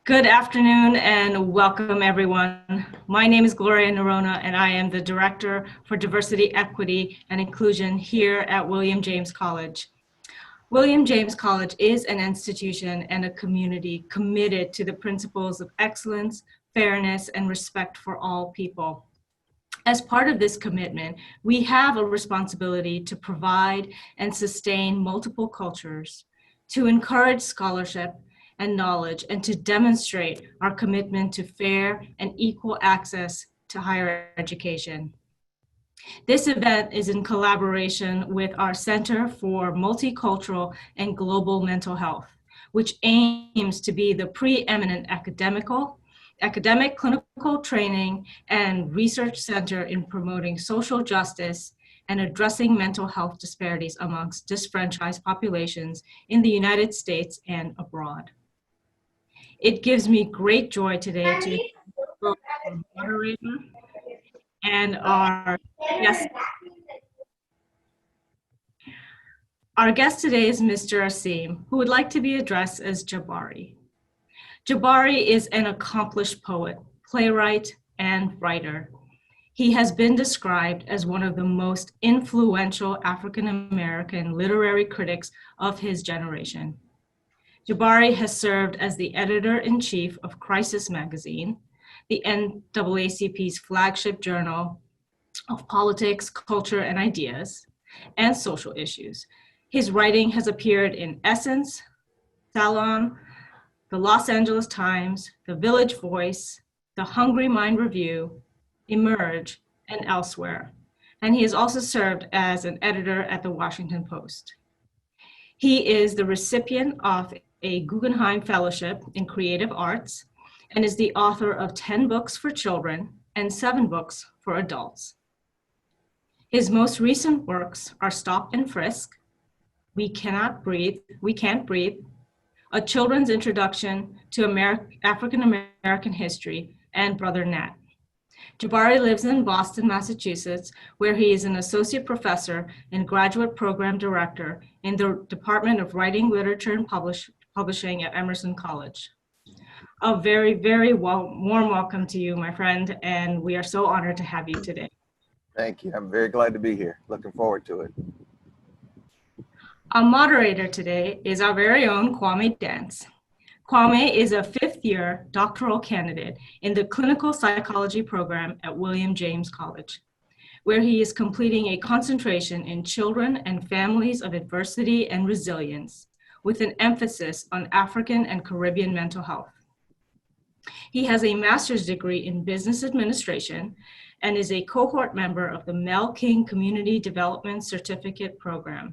Good afternoon and welcome everyone. My name is Gloria Nerona and I am the Director for Diversity, Equity, and Inclusion here at William James College. William James College is an institution and a community committed to the principles of excellence, fairness, and respect for all people. As part of this commitment, we have a responsibility to provide and sustain multiple cultures, to encourage scholarship and knowledge, and to demonstrate our commitment to fair and equal access to higher education. This event is in collaboration with our Center for Multicultural and Global Mental Health, which aims to be the preeminent academic, clinical training, and research center in promoting social justice and addressing mental health disparities amongst disfranchised populations in the United States and abroad. It gives me great joy today to introduce our moderator and our guest. Our guest today is Mr. Asim, who would like to be addressed as Jabari. Jabari is an accomplished poet, playwright, and writer. He has been described as one of the most influential African-American literary critics of his generation. Jabari has served as the editor-in-chief of Crisis Magazine, the NAACP's flagship journal of politics, culture, and ideas, and social issues. His writing has appeared in Essence, Salon, the Los Angeles Times, the Village Voice, the Hungry Mind Review, Emerge, and elsewhere. And he has also served as an editor at the Washington Post. He is the recipient of a Guggenheim Fellowship in Creative Arts and is the author of 10 books for children and 7 books for adults. His most recent works are Stop and Frisk, We Can't Breathe, A Children's Introduction to African-American History, and Brother Nat. Jabari lives in Boston, Massachusetts, where he is an associate professor and graduate program director in the Department of Writing, Literature, and Publishing at Emerson College. A very, very warm welcome to you, my friend, and we are so honored to have you today. Thank you. I'm very glad to be here. Looking forward to it. Our moderator today is our very own Kwame Dance. Kwame is a fifth-year doctoral candidate in the clinical psychology program at William James College, where he is completing a concentration in children and families of adversity and resilience, with an emphasis on African and Caribbean mental health. He has a master's degree in business administration and is a cohort member of the Mel King Community Development Certificate Program.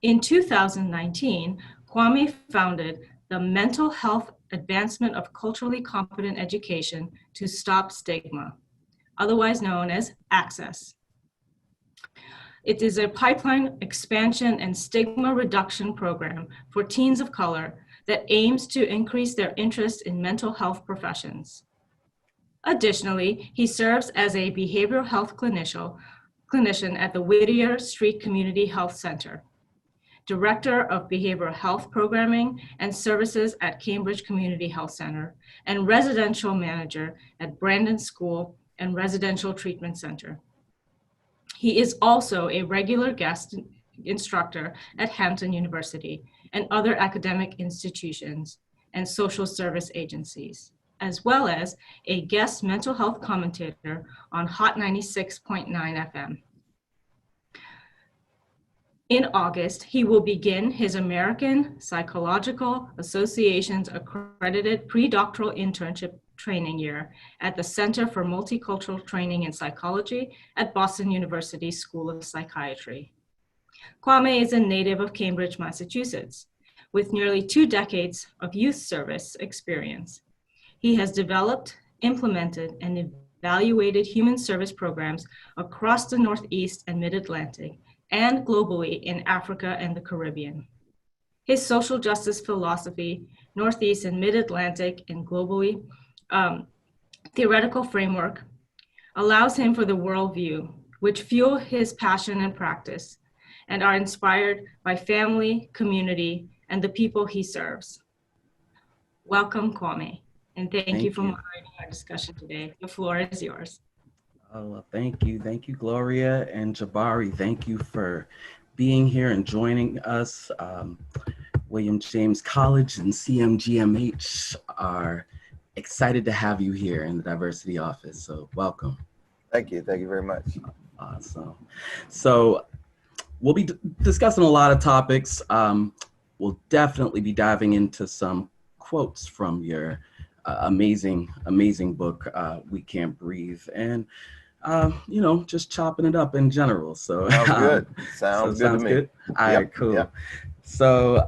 In 2019, Kwame founded the Mental Health Advancement of Culturally Competent Education to Stop Stigma, otherwise known as ACCESS. It is a pipeline expansion and stigma reduction program for teens of color that aims to increase their interest in mental health professions. Additionally, he serves as a behavioral health clinician at the Whittier Street Community Health Center, Director of Behavioral Health Programming and Services at Cambridge Community Health Center, and Residential Manager at Brandon School and Residential Treatment Center. He is also a regular guest instructor at Hampton University and other academic institutions and social service agencies, as well as a guest mental health commentator on Hot 96.9 FM. In August, he will begin his American Psychological Association's accredited pre-doctoral internship training year at the Center for Multicultural Training in Psychology at Boston University School of Psychiatry. Kwame is a native of Cambridge, Massachusetts, with nearly 2 decades of youth service experience. He has developed, implemented, and evaluated human service programs across the Northeast and Mid-Atlantic, and globally in Africa and the Caribbean. His social justice philosophy, Northeast and Mid-Atlantic and globally theoretical framework allows him for the worldview, which fuel his passion and practice, and are inspired by family, community, and the people he serves. Welcome, Kwame, and thank you Thank for you. moderating our discussion today. The floor is yours. Oh, well, thank you. Thank you, Gloria and Jabari. Thank you for being here and joining us. William James College and CMGMH are excited to have you here in the diversity office. So welcome. Thank you. Thank you very much. Awesome. So we'll be discussing a lot of topics. We'll definitely be diving into some quotes from your amazing book, We Can't Breathe, and just chopping it up in general. So Sounds good. Sounds good to me. good. All right, cool. Yep. So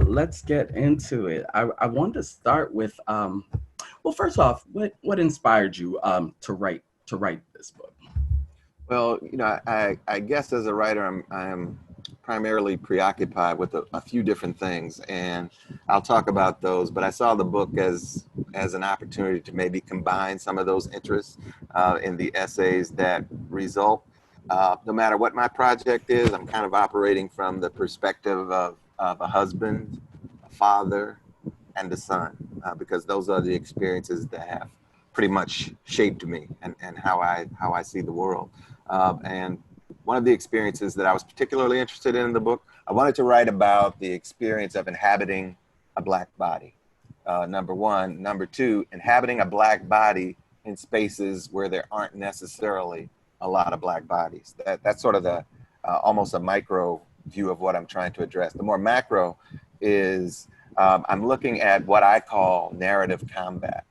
let's get into it. I wanted to start with, well, first off, what inspired you to write this book? Well, I guess as a writer, I'm primarily preoccupied with a few different things, and I'll talk about those. But I saw the book as an opportunity to maybe combine some of those interests in the essays that result. No matter what my project is, I'm kind of operating from the perspective of a husband, a father, and a son, because those are the experiences that have pretty much shaped me and how I see the world. And one of the experiences that I was particularly interested in the book, I wanted to write about the experience of inhabiting a Black body, number one. Number two, inhabiting a Black body in spaces where there aren't necessarily a lot of Black bodies. That's sort of the almost a micro view of what I'm trying to address. The more macro is I'm looking at what I call narrative combat.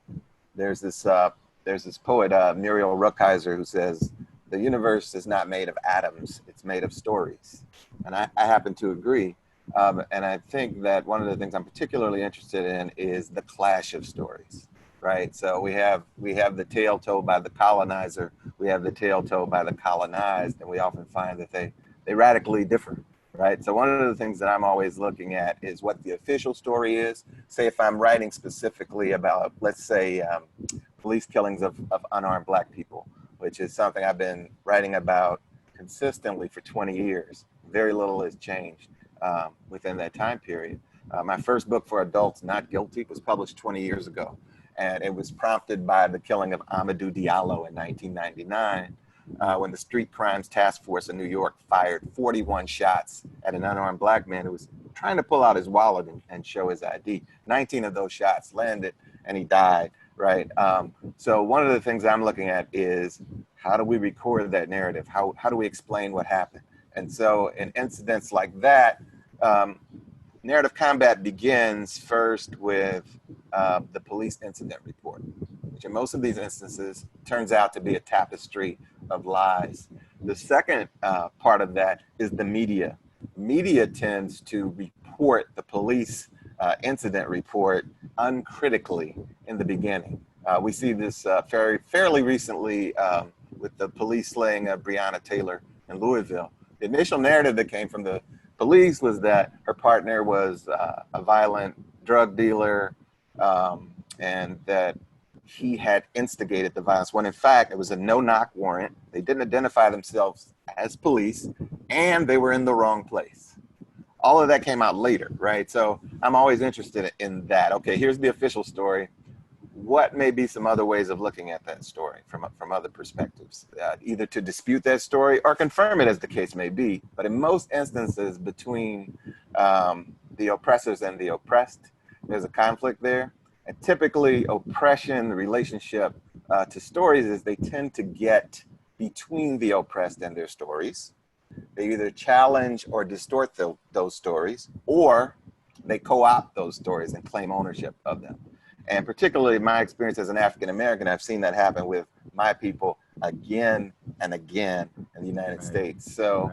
There's this poet, Muriel Rukeyser, who says, the universe is not made of atoms, it's made of stories. And I happen to agree. And I think that one of the things I'm particularly interested in is the clash of stories, right? So we have the tale told by the colonizer, we have the tale told by the colonized, and we often find that they radically differ, right? So one of the things that I'm always looking at is what the official story is. Say if I'm writing specifically about, let's say, police killings of unarmed Black people, which is something I've been writing about consistently for 20 years. Very little has changed within that time period. My first book for adults, Not Guilty, was published 20 years ago. And it was prompted by the killing of Amadou Diallo in 1999, when the Street Crimes Task Force in New York fired 41 shots at an unarmed Black man who was trying to pull out his wallet and show his ID. 19 of those shots landed and he died. Right. So one of the things I'm looking at is how do we record that narrative? How do we explain what happened? And so in incidents like that, narrative combat begins first with the police incident report, which in most of these instances turns out to be a tapestry of lies. The second part of that is the media. Media tends to report the police incident report uncritically in the beginning. We see this fairly recently with the police slaying of Breonna Taylor in Louisville. The initial narrative that came from the police was that her partner was a violent drug dealer and that he had instigated the violence, when in fact it was a no-knock warrant. They didn't identify themselves as police and they were in the wrong place. All of that came out later, right? So I'm always interested in that. Okay, here's the official story. What may be some other ways of looking at that story from other perspectives, either to dispute that story or confirm it, as the case may be. But in most instances, between the oppressors and the oppressed, there's a conflict there. And typically, oppression, the relationship to stories is they tend to get between the oppressed and their stories. They either challenge or distort those stories, or they co-opt those stories and claim ownership of them. And particularly my experience as an African American, I've seen that happen with my people again and again in the United States. So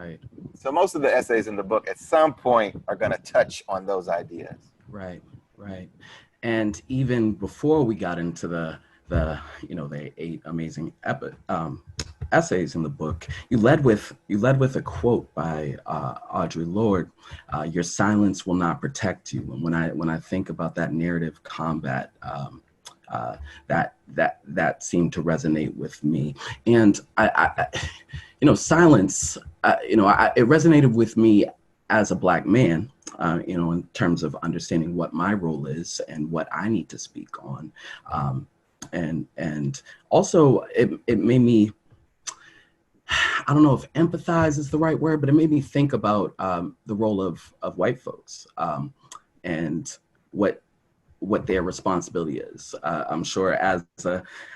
most of the essays in the book at some point are going to touch on those ideas. Right. And even before we got into the 8 amazing essays in the book, you led with a quote by Audre Lorde, "Your silence will not protect you." And when I think about that narrative combat, that seemed to resonate with me. And I silence, it resonated with me as a Black man, in terms of understanding what my role is and what I need to speak on. And also it made me, I don't know if empathize is the right word, but it made me think about the role of white folks and what their responsibility is. I'm sure as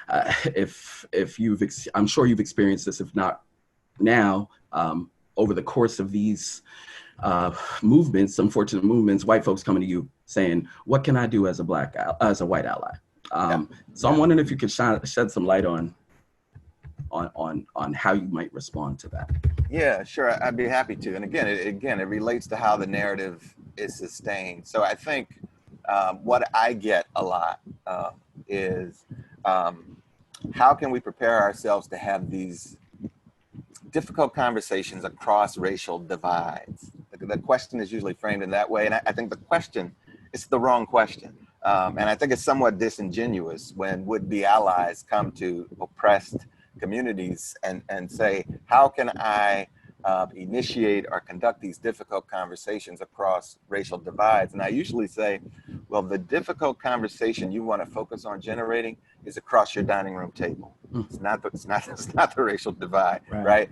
I'm sure you've experienced this, if not now, over the course of these movements, unfortunate movements, white folks coming to you saying, "What can I do as a white ally?" So I'm wondering if you could shed some light on how you might respond to that. Yeah, sure. I'd be happy to. And again, it relates to how the narrative is sustained. So I think what I get a lot is how can we prepare ourselves to have these difficult conversations across racial divides? The question is usually framed in that way. And I think the question is the wrong question. And I think it's somewhat disingenuous when would-be allies come to oppressed communities and say, how can I initiate or conduct these difficult conversations across racial divides? And I usually say, well, the difficult conversation you want to focus on generating is across your dining room table. It's not the racial divide, right?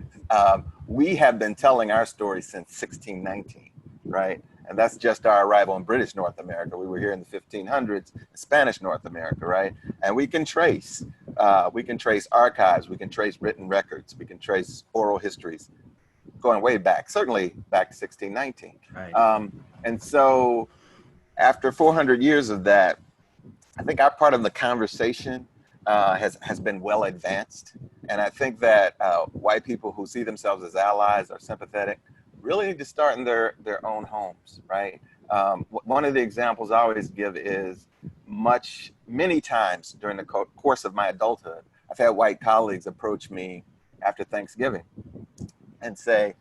We have been telling our story since 1619, right? And that's just our arrival in British North America. We were here in the 1500s, Spanish North America, right? And we can trace archives, we can trace written records, we can trace oral histories going way back, certainly back to 1619. Right. And so after 400 years of that, I think our part of the conversation has been well advanced. And I think that white people who see themselves as allies or sympathetic really need to start in their own homes, right? One of the examples I always give is many times during the course of my adulthood, I've had white colleagues approach me after Thanksgiving and say,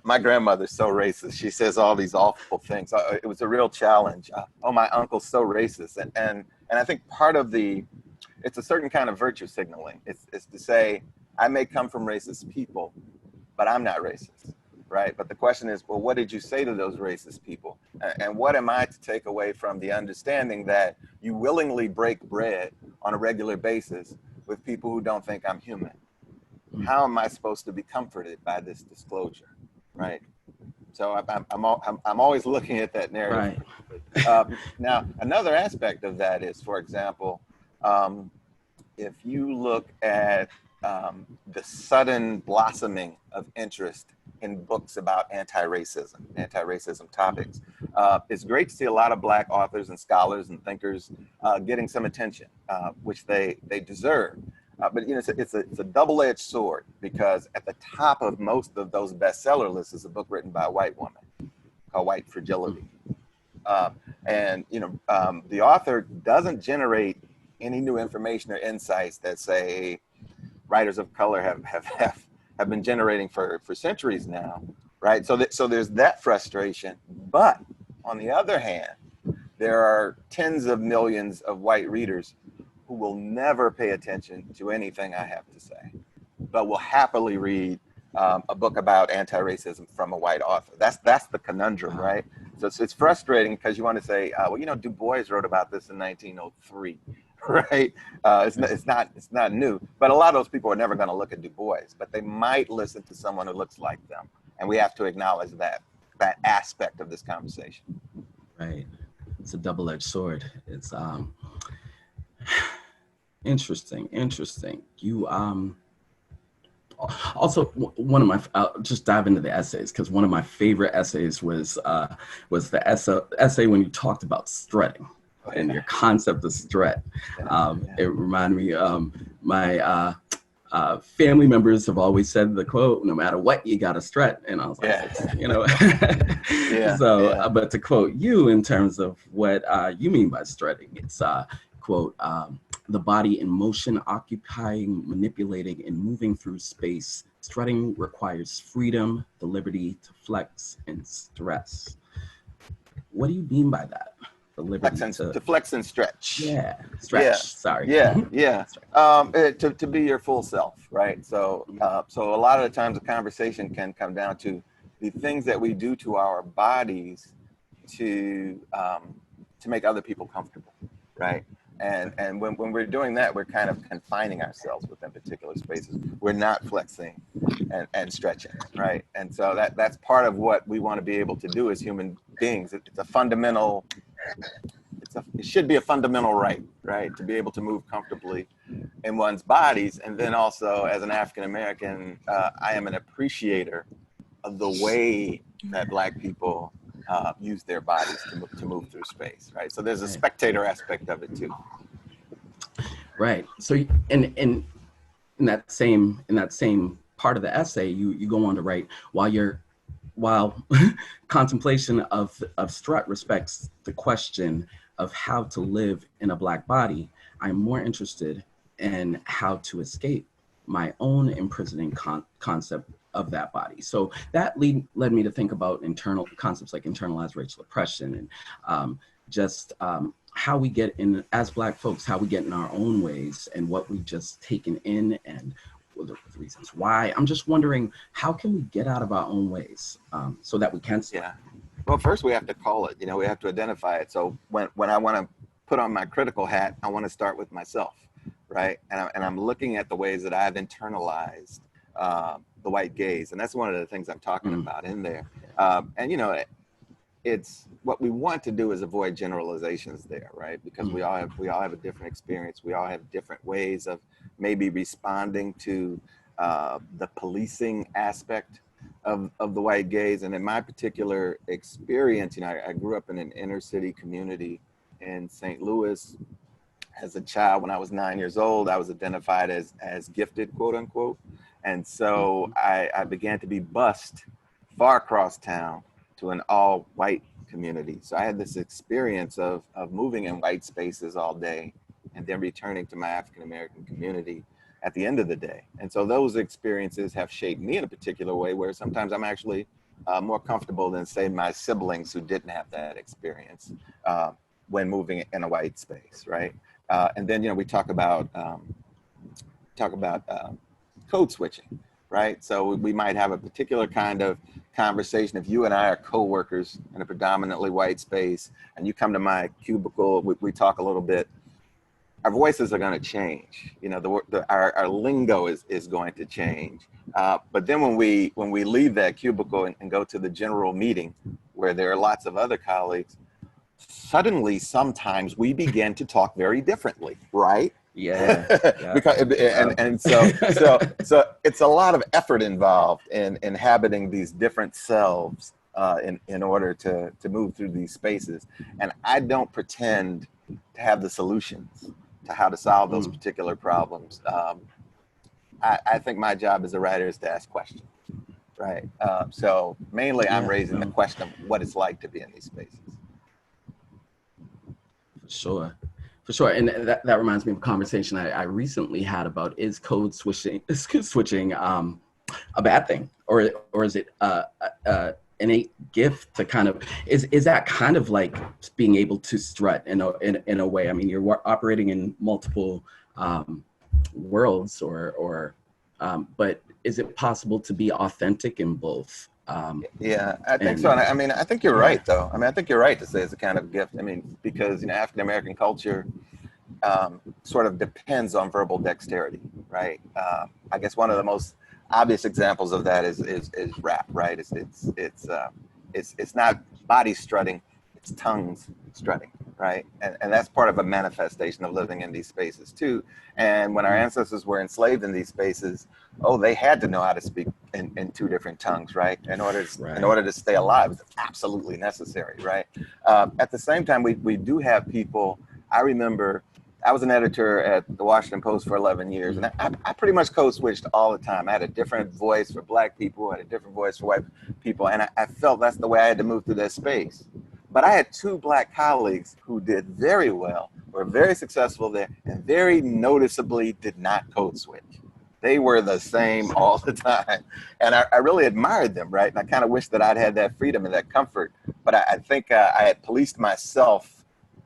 my grandmother's so racist. She says all these awful things. It was a real challenge. My uncle's so racist. And I think part of it's a certain kind of virtue signaling. It's to say, I may come from racist people, but I'm not racist, right? But the question is, well, what did you say to those racist people? And what am I to take away from the understanding that you willingly break bread on a regular basis with people who don't think I'm human? How am I supposed to be comforted by this disclosure, right? So I'm always looking at that narrative. Right. Now, another aspect of that is, for example, if you look at the sudden blossoming of interest in books about anti-racism topics, it's great to see a lot of Black authors and scholars and thinkers getting some attention, which they deserve. But it's a double-edged sword, because at the top of most of those bestseller lists is a book written by a white woman called White Fragility. And the author doesn't generate any new information or insights that, say, writers of color have been generating for centuries now, right? So there's that frustration. But on the other hand, there are tens of millions of white readers who will never pay attention to anything I have to say, but will happily read a book about anti-racism from a white author. That's the conundrum, right? So it's frustrating, because you want to say, Du Bois wrote about this in 1903, right? It's not new, but a lot of those people are never going to look at Du Bois, but they might listen to someone who looks like them, and we have to acknowledge that aspect of this conversation. Right. It's a double-edged sword. It's interesting. You also, one of my, I'll just dive into the essays, because one of my favorite essays was the essay when you talked about strutting and your concept of strut. It reminded me, my family members have always said the quote, "No matter what, you got to strut." And I was like, but to quote you in terms of what you mean by strutting, it's quote, "The body in motion, occupying, manipulating, and moving through space. Strutting requires freedom, the liberty to flex and stress." What do you mean by that? The liberty to flex and stretch. Yeah, stretch. Yeah. Sorry. Yeah. To be your full self, right? So a lot of the times the conversation can come down to, the things that we do to our bodies to make other people comfortable, right? And when we're doing that, we're kind of confining ourselves within particular spaces. We're not flexing and stretching, right? And so that's part of what we want to be able to do as human beings. It's a fundamental, it should be a fundamental right? To be able to move comfortably in one's bodies. And then also as an African American, I am an appreciator of the way that Black people use their bodies to move through space, right? So there's a spectator aspect of it too. Right. So in that same part of the essay, you go on to write, while contemplation of strut respects the question of how to live in a Black body, I'm more interested in how to escape my own imprisoning concept of that body. So that led me to think about internal concepts like internalized racial oppression and how we get in, as Black folks, how we get in our own ways and what we've just taken in and the reasons why. I'm just wondering, how can we get out of our own ways so that we can stop? Yeah. Well, first we have to call it, we have to identify it. So when I want to put on my critical hat, I want to start with myself, right? And I'm looking at the ways that I've internalized the white gaze. And that's one of the things I'm talking about in there. And, it's what we want to do is avoid generalizations there, right? Because we all have a different experience. We all have different ways of maybe responding to the policing aspect of the white gaze. And in my particular experience, I grew up in an inner city community in St. Louis. As a child, when I was 9 years old, I was identified as gifted, quote unquote. And so I began to be bused far across town to an all white community. So I had this experience of moving in white spaces all day and then returning to my African American community at the end of the day. And so those experiences have shaped me in a particular way where sometimes I'm actually more comfortable than, say, my siblings who didn't have that experience when moving in a white space, right? And then, we talk about code switching, right? So we might have a particular kind of conversation. If you and I are co-workers in a predominantly white space and you come to my cubicle, we talk a little bit, our voices are going to change. Our lingo is going to change. But then when we leave that cubicle and go to the general meeting where there are lots of other colleagues, suddenly sometimes we begin to talk very differently, right? Yeah. Because and so it's a lot of effort involved in inhabiting these different selves in order to move through these spaces. And I don't pretend to have the solutions to how to solve those particular problems. I think my job as a writer is to ask questions, right? So mainly I'm raising the question of what it's like to be in these spaces. For sure. And that reminds me of a conversation I recently had about, is code switching a bad thing? Or is it innate gift to kind of, is that kind of like being able to strut in a way? I mean, you're operating in multiple worlds but is it possible to be authentic in both? Yeah, I think so. And I think you're right, though. I think you're right to say it's a kind of gift. Because African American culture sort of depends on verbal dexterity, right? I guess one of the most obvious examples of that is rap, right? It's not body strutting, it's tongues strutting, right? And that's part of a manifestation of living in these spaces too. And when our ancestors were enslaved in these spaces, they had to know how to speak in two different tongues, right? In order to stay alive. It's absolutely necessary, right? At the same time, we do have people. I remember I was an editor at the Washington Post for 11 years, and I pretty much code switched all the time. I had a different voice for Black people, I had a different voice for white people, and I felt that's the way I had to move through that space. But I had two Black colleagues who did very well, were very successful there, and very noticeably did not code switch. They were the same all the time. And I really admired them, right? And I kind of wish that I'd had that freedom and that comfort. But I think I had policed myself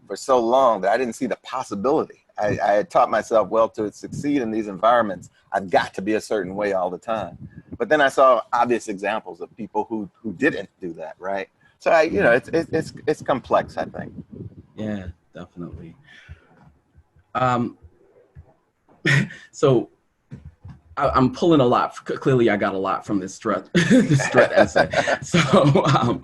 for so long that I didn't see the possibility. I had taught myself, well, to succeed in these environments, I've got to be a certain way all the time. But then I saw obvious examples of people who didn't do that, right? So it's complex, I think. Yeah, definitely. So I'm pulling a lot. Clearly, I got a lot from this Strutt essay. So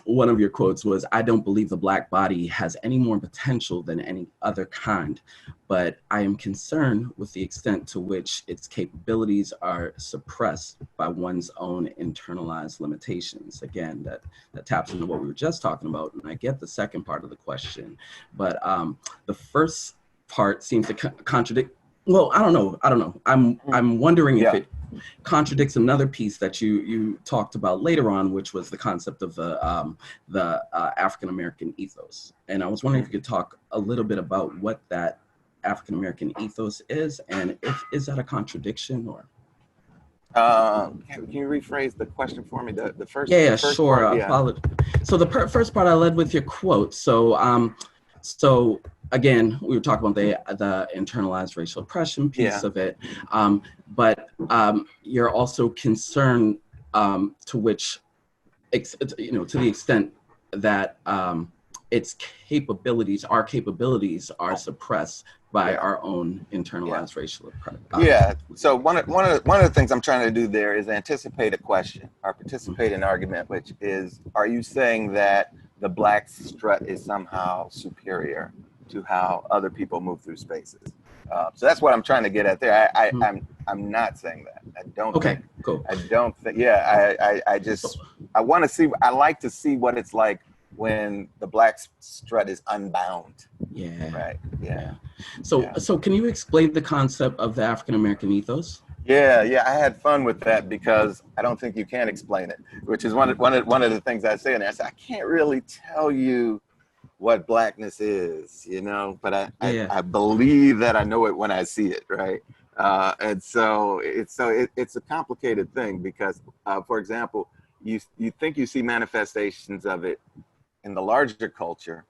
one of your quotes was, "I don't believe the Black body has any more potential than any other kind, but I am concerned with the extent to which its capabilities are suppressed by one's own internalized limitations." Again, that taps into what we were just talking about, and I get the second part of the question, but the first part seems to contradict. Well, I don't know. I'm wondering if it contradicts another piece that you talked about later on, which was the concept of the African American ethos. And I was wondering if you could talk a little bit about what that African American ethos is, and is that a contradiction or? Can you rephrase the question for me? The first. Yeah, the first sure. part, yeah. So the first part I led with your quote. So again, we were talking about the internalized racial oppression piece of it, but you're also concerned to which, to the extent that its capabilities, our capabilities, are suppressed by our own internalized racial oppression. So one of the things I'm trying to do there is anticipate a question or participate in an argument, which is, are you saying that the Black strut is somehow superior to how other people move through spaces? So that's what I'm trying to get at there. I'm not saying that. I don't. Okay. Think, cool. I don't think. Yeah. I want to see. I like to see what it's like when the Black strut is unbound. Yeah. Right. Yeah. So can you explain the concept of the African American ethos? Yeah, I had fun with that because I don't think you can explain it, which is one of the things I say. And I say, I can't really tell you what Blackness is, but I believe that I know it when I see it, right? And so it's a complicated thing because, for example, you think you see manifestations of it in the larger culture,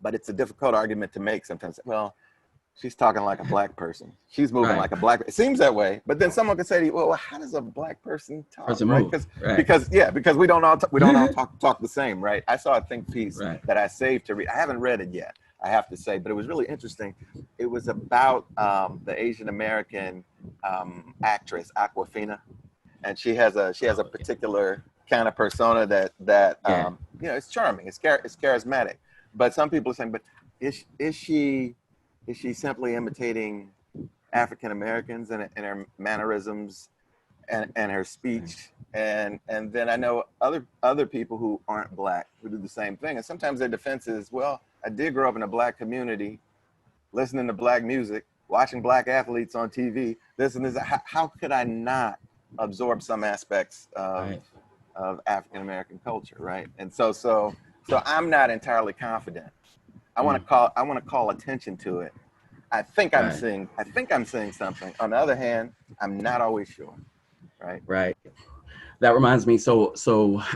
but it's a difficult argument to make sometimes. Well, she's talking like a Black person. She's moving like a Black. It seems that way, but then someone could say to you, "Well, how does a Black person talk?" Right? Because we don't all talk the same, right? I saw a think piece that I saved to read. I haven't read it yet, I have to say, but it was really interesting. It was about the Asian American actress Awkwafina, and she has a particular kind of persona that it's charming, it's charismatic, but some people are saying, but is she simply imitating African Americans and her mannerisms and her speech? And then I know other people who aren't Black who do the same thing. And sometimes their defense is, well, I did grow up in a Black community, listening to Black music, watching Black athletes on TV. This and this. How could I not absorb some aspects of African American culture, right? And so I'm not entirely confident. I want to call attention to it. I think I'm seeing something. On the other hand, I'm not always sure. Right. That reminds me. So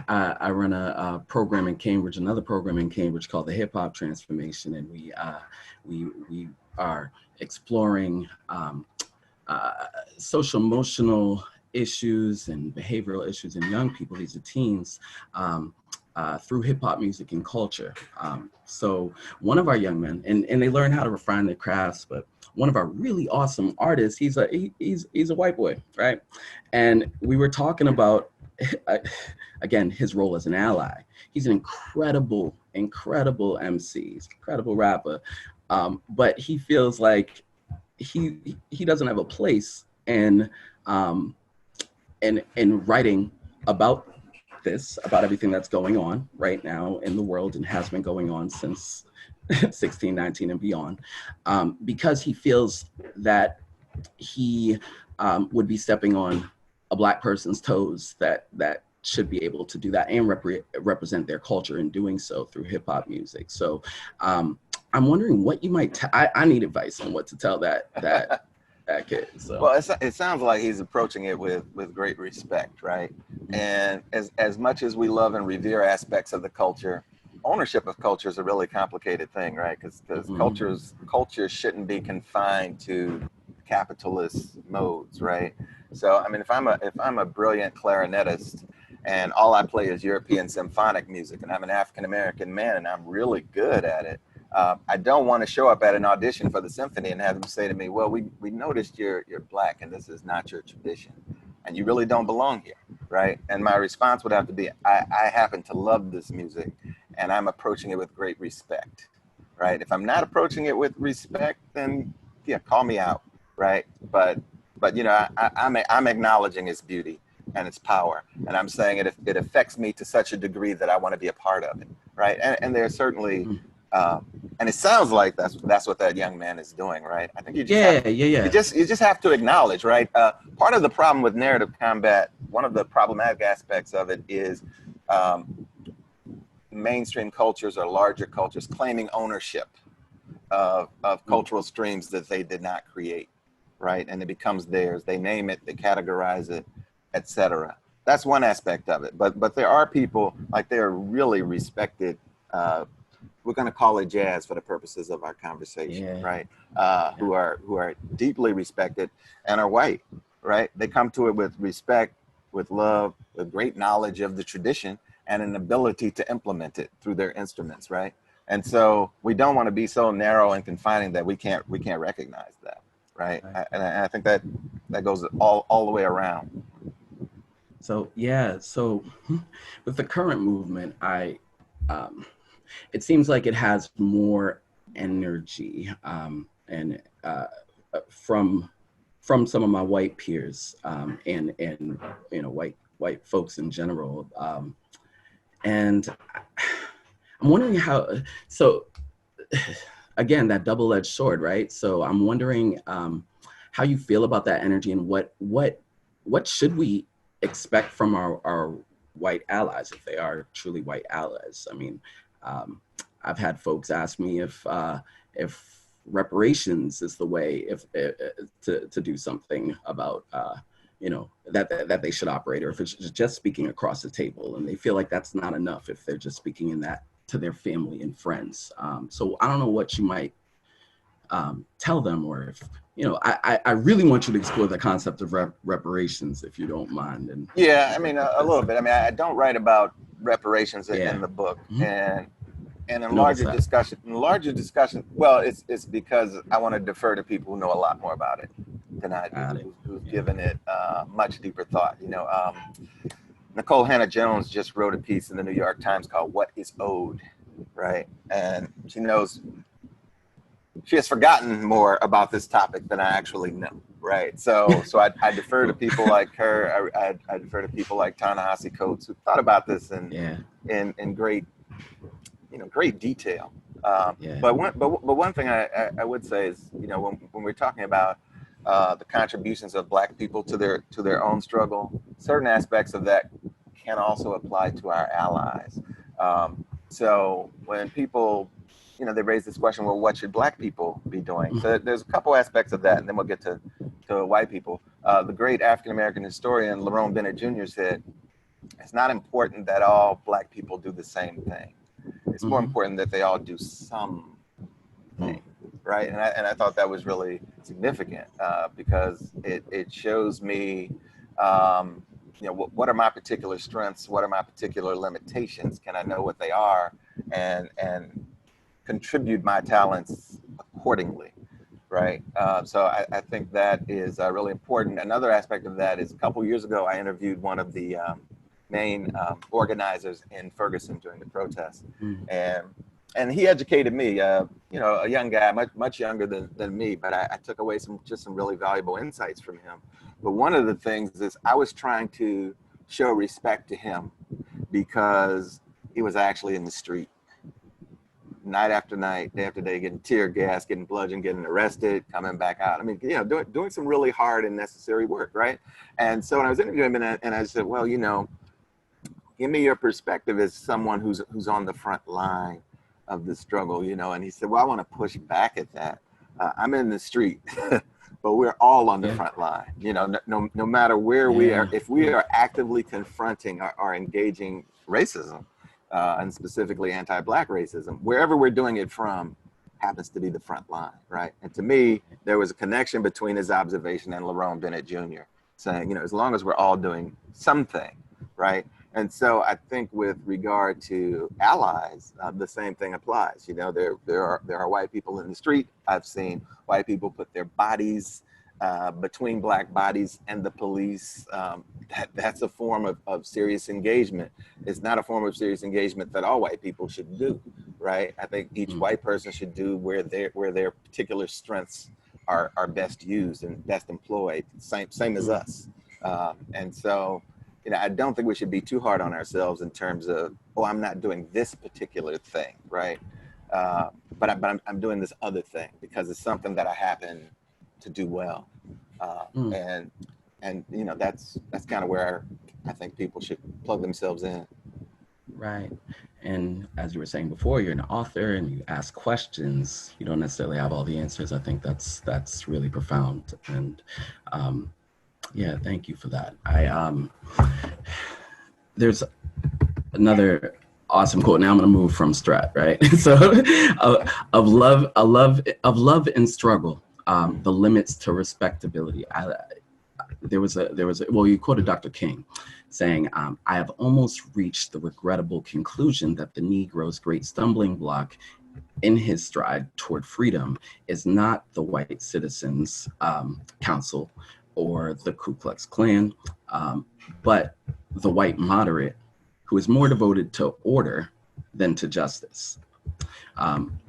I run a program in Cambridge, another program in Cambridge called the Hip Hop Transformation, and we are exploring social emotional issues and behavioral issues in young people. These are teens. Through hip hop music and culture. So one of our young men, and they learn how to refine their crafts, but one of our really awesome artists, he's a white boy, right? And we were talking about, again, his role as an ally. He's an incredible MC, he's an incredible rapper, but he feels like he doesn't have a place in writing about everything that's going on right now in the world and has been going on since 1619 and beyond, because he feels that he would be stepping on a Black person's toes that should be able to do that and represent their culture in doing so through hip hop music. So I'm wondering what you might I need advice on what to tell that kid. So. Well, it sounds like he's approaching it with great respect, right? And as much as we love and revere aspects of the culture, ownership of culture is a really complicated thing, right? Because cultures shouldn't be confined to capitalist modes, right? So I mean, if I'm a brilliant clarinetist and all I play is European symphonic music, and I'm an African American man and I'm really good at it, I don't want to show up at an audition for the symphony and have them say to me, well, we noticed you're Black and this is not your tradition and you really don't belong here, right? And my response would have to be, I happen to love this music and I'm approaching it with great respect, right? If I'm not approaching it with respect, then yeah, call me out, right? But you know, I'm acknowledging its beauty and its power, and I'm saying it affects me to such a degree that I want to be a part of it, right? And there's certainly, and it sounds like that's what that young man is doing, right? I think you just you just have to acknowledge, right? Part of the problem with narrative combat, one of the problematic aspects of it is mainstream cultures or larger cultures claiming ownership of cultural streams that they did not create, right? And it becomes theirs. They name it, they categorize it, etc. That's one aspect of it. But there are people, like, they're really respected. We're going to call it jazz for the purposes of our conversation, right? Who are deeply respected and are white, right? They come to it with respect, with love, with great knowledge of the tradition and an ability to implement it through their instruments, right? And so we don't want to be so narrow and confining that we can't recognize that, right? And I think that goes all the way around. So yeah, so with the current movement, it seems like it has more energy, and from some of my white peers, and you know, white folks in general, and I'm wondering how. So again, that double-edged sword, right? So I'm wondering how you feel about that energy, and what should we expect from our white allies, if they are truly white allies? I mean, I've had folks ask me if reparations is the way to do something about you know, that they should operate, or if it's just speaking across the table, and they feel like that's not enough if they're just speaking in that to their family and friends. So I don't know what you might tell them, or if, you know, I really want you to explore the concept of reparations, if you don't mind. And yeah, I mean, a little bit. I mean, I don't write about reparations in the book, and in larger discussion, well, it's because I want to defer to people who know a lot more about it than I do, who've given it much deeper thought. You know, Nicole Hannah-Jones just wrote a piece in the New York Times called "What is Owed," right? And she has forgotten more about this topic than I actually know, right? So I defer to people like her. I defer to people like Ta-Nehisi Coates, who thought about this in great, you know, great detail. But one thing I would say is, you know, when we're talking about the contributions of Black people to their own struggle, certain aspects of that can also apply to our allies. So when people, you know, they raise this question, well, what should Black people be doing? So there's a couple aspects of that, and then we'll get to white people. The great African-American historian Lerone Bennett Jr. said, it's not important that all Black people do the same thing. It's more important that they all do something, right? And I thought that was really significant, because it shows me, you know, what are my particular strengths? What are my particular limitations? Can I know what they are and contribute my talents accordingly, right? So I think that is really important. Another aspect of that is, a couple years ago, I interviewed one of the main organizers in Ferguson during the protests, and he educated me, you know, a young guy, much younger than me, but I took away some really valuable insights from him. But one of the things is, I was trying to show respect to him because he was actually in the street, night after night, day after day, getting tear gas, getting bludgeoned, getting arrested, coming back out. I mean, you know, doing some really hard and necessary work, right? And so when I was interviewing him, and I said, well, you know, give me your perspective as someone who's on the front line of the struggle, you know. And he said, well, I want to push back at that. I'm in the street, but we're all on the front line, you know, no matter where we are. If we are actively confronting or engaging racism, and specifically anti-Black racism, wherever we're doing it from happens to be the front line, right? And to me, there was a connection between his observation and Lerone Bennett Jr. saying, you know, as long as we're all doing something, right? And so I think with regard to allies, the same thing applies. You know, there are white people in the street. I've seen white people put their bodies between Black bodies and the police. That's a form of serious engagement. It's not a form of serious engagement that all white people should do, right? I think each white person should do where their particular strengths are best used and best employed. Same as us. And so, you know, I don't think we should be too hard on ourselves in terms of, oh, I'm not doing this particular thing, right? But I'm doing this other thing because it's something that I happen to do well. And you know, that's kind of where I think people should plug themselves in. Right. And as you were saying before, you're an author and you ask questions. You don't necessarily have all the answers. I think that's really profound. And yeah, thank you for that. There's another awesome quote. Now I'm going to move from Strat, right? So of love and struggle, the limits to respectability. There was well, you quoted Dr. King saying, I have almost reached the regrettable conclusion that the Negro's great stumbling block in his stride toward freedom is not the white citizens council or the Ku Klux Klan, but the white moderate who is more devoted to order than to justice,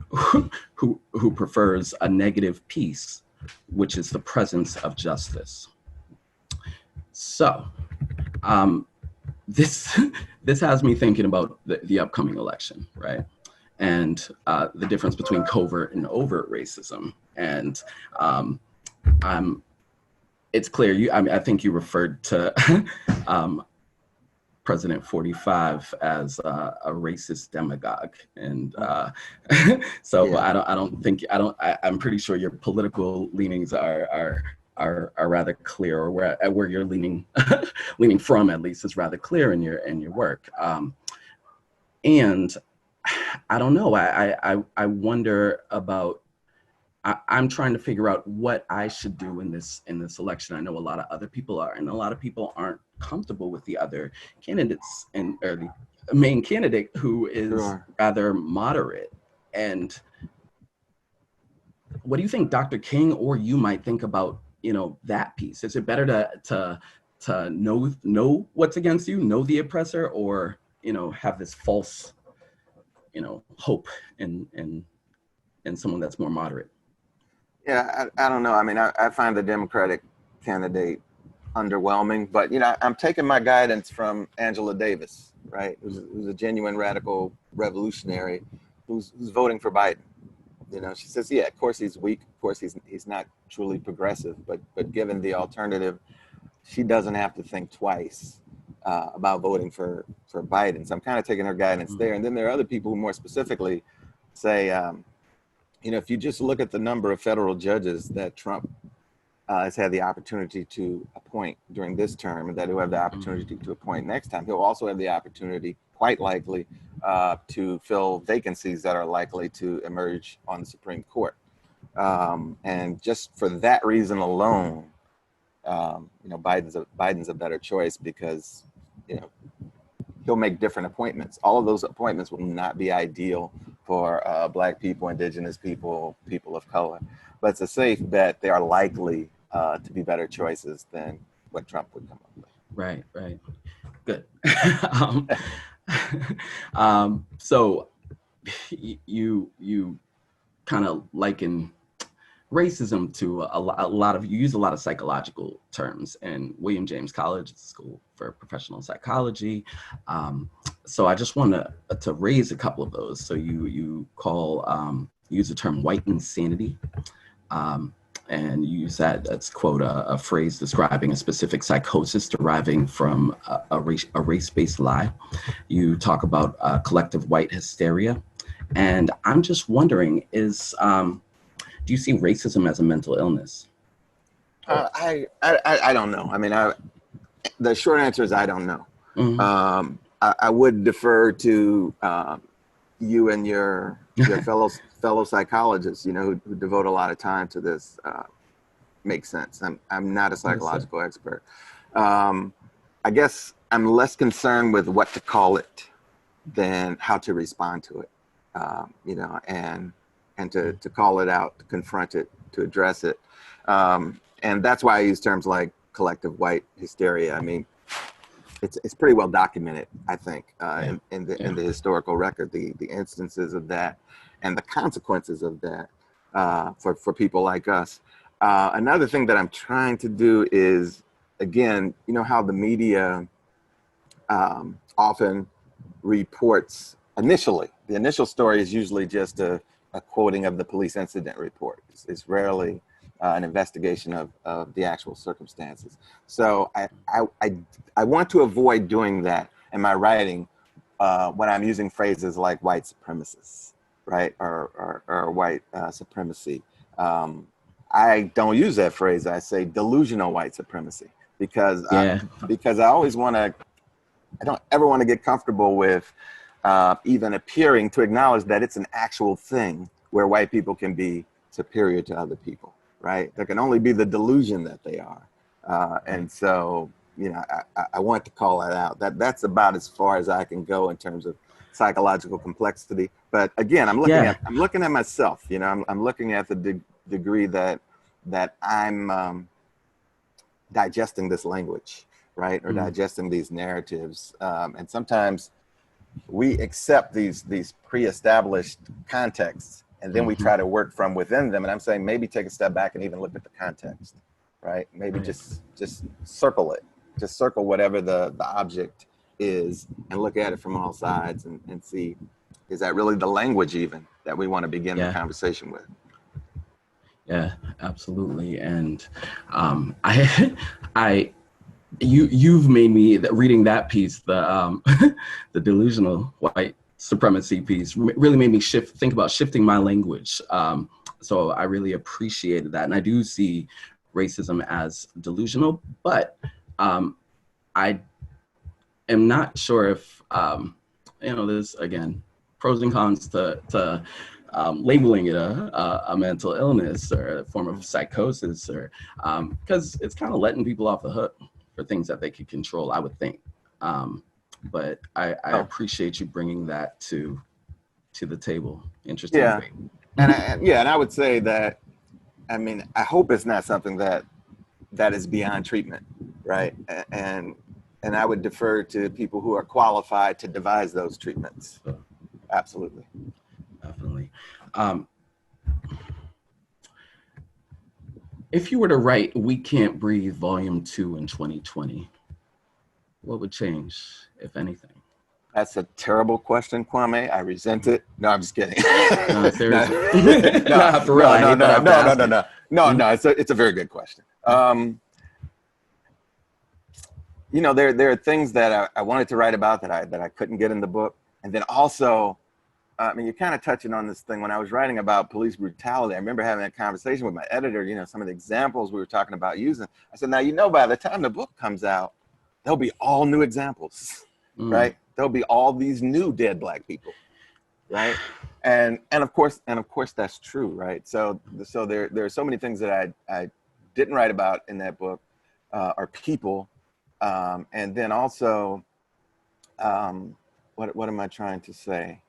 who prefers a negative peace, which is the presence of justice. So this has me thinking about the upcoming election, right? And the difference between covert and overt racism. And it's clear, I think you referred to President 45 as a racist demagogue. And so yeah. I'm pretty sure your political leanings are rather clear, or where you're leaning from, at least, is rather clear in your work. And I don't know, I wonder about, I'm trying to figure out what I should do in this election. I know a lot of other people are, and a lot of people aren't comfortable with the other candidates or the main candidate who is rather moderate. And what do you think Dr. King or you might think about, you know, that piece? Is it better to know what's against you, know the oppressor, or, you know, have this false, you know, hope in someone that's more moderate? Yeah, I don't know. I mean, I find the Democratic candidate underwhelming, but, you know, I'm taking my guidance from Angela Davis, right? Who's a genuine radical revolutionary who's voting for Biden. You know, she says, yeah, of course he's weak. Of course he's not truly progressive, but given the alternative, she doesn't have to think twice about voting for Biden. So I'm kind of taking her guidance there. And then there are other people who more specifically say, you know, if you just look at the number of federal judges that Trump has had the opportunity to appoint during this term, and that he'll have the opportunity to appoint next time, he'll also have the opportunity, quite likely, to fill vacancies that are likely to emerge on the Supreme Court. And just for that reason alone, you know, Biden's a better choice because, you know, he'll make different appointments. All of those appointments will not be ideal for Black people, Indigenous people, people of color. But it's a safe bet they are likely to be better choices than what Trump would come up with. Right. Good. So you kind of liken racism to a lot of, you use a lot of psychological terms, and William James College is a school for professional psychology. So I just want to raise a couple of those. So you use the term white insanity, and you use that's quote a phrase describing a specific psychosis deriving from a race-based lie. You talk about collective white hysteria, and I'm just wondering, do you see racism as a mental illness? I don't know. I mean, the short answer is I don't know. I would defer to you and your fellow psychologists, who devote a lot of time to this. Makes sense. I'm not a psychological expert. I guess I'm less concerned with what to call it than how to respond to it. And to call it out, to confront it, to address it. And that's why I use terms like collective white hysteria. I mean, it's pretty well documented, I think, in the historical record, the instances of that and the consequences of that for people like us. Another thing that I'm trying to do is, again, how the media often reports initially. The initial story is usually just a quoting of the police incident report. It's rarely an investigation of the actual circumstances. So I want to avoid doing that in my writing when I'm using phrases like white supremacists, right, or white supremacy. I don't use that phrase. I say delusional white supremacy because I always I don't ever want to get comfortable with even appearing to acknowledge that it's an actual thing where white people can be superior to other people, right? There can only be the delusion that they are. And so, I want to call that out. That's about as far as I can go in terms of psychological complexity. But again, I'm looking at myself, I'm looking at the degree that I'm digesting this language, right? Or digesting these narratives. And sometimes we accept these pre-established contexts and then we try to work from within them. And I'm saying maybe take a step back and even look at the context, right? Maybe just circle it, just circle whatever the object is and look at it from all sides and see, is that really the language even that we want to begin the conversation with? Yeah, absolutely. And you've made me reading that piece, the the delusional white supremacy piece, really made me think about shifting my language. So I really appreciated that, and I do see racism as delusional, but I am not sure if there's again pros and cons to labeling it a mental illness or a form of psychosis, or because it's kind of letting people off the hook for things that they could control, I would think. But I appreciate you bringing that to the table. Interesting. Yeah, and I would say that, I mean, I hope it's not something that is beyond treatment, right? And I would defer to people who are qualified to devise those treatments. Absolutely. Definitely. If you were to write We Can't Breathe Volume 2 in 2020, what would change, if anything? That's a terrible question, Kwame. I resent it. No, I'm just kidding. No, seriously. No, for real. No. It's a very good question. There are things that I wanted to write about that I couldn't get in the book, and then also, I mean, you're kind of touching on this thing. When I was writing about police brutality, I remember having a conversation with my editor. Some of the examples we were talking about using. I said, now by the time the book comes out, there'll be all new examples, right? There'll be all these new dead Black people, right? And of course that's true, right? So there are so many things that I didn't write about in that book, or people, and then also, what am I trying to say?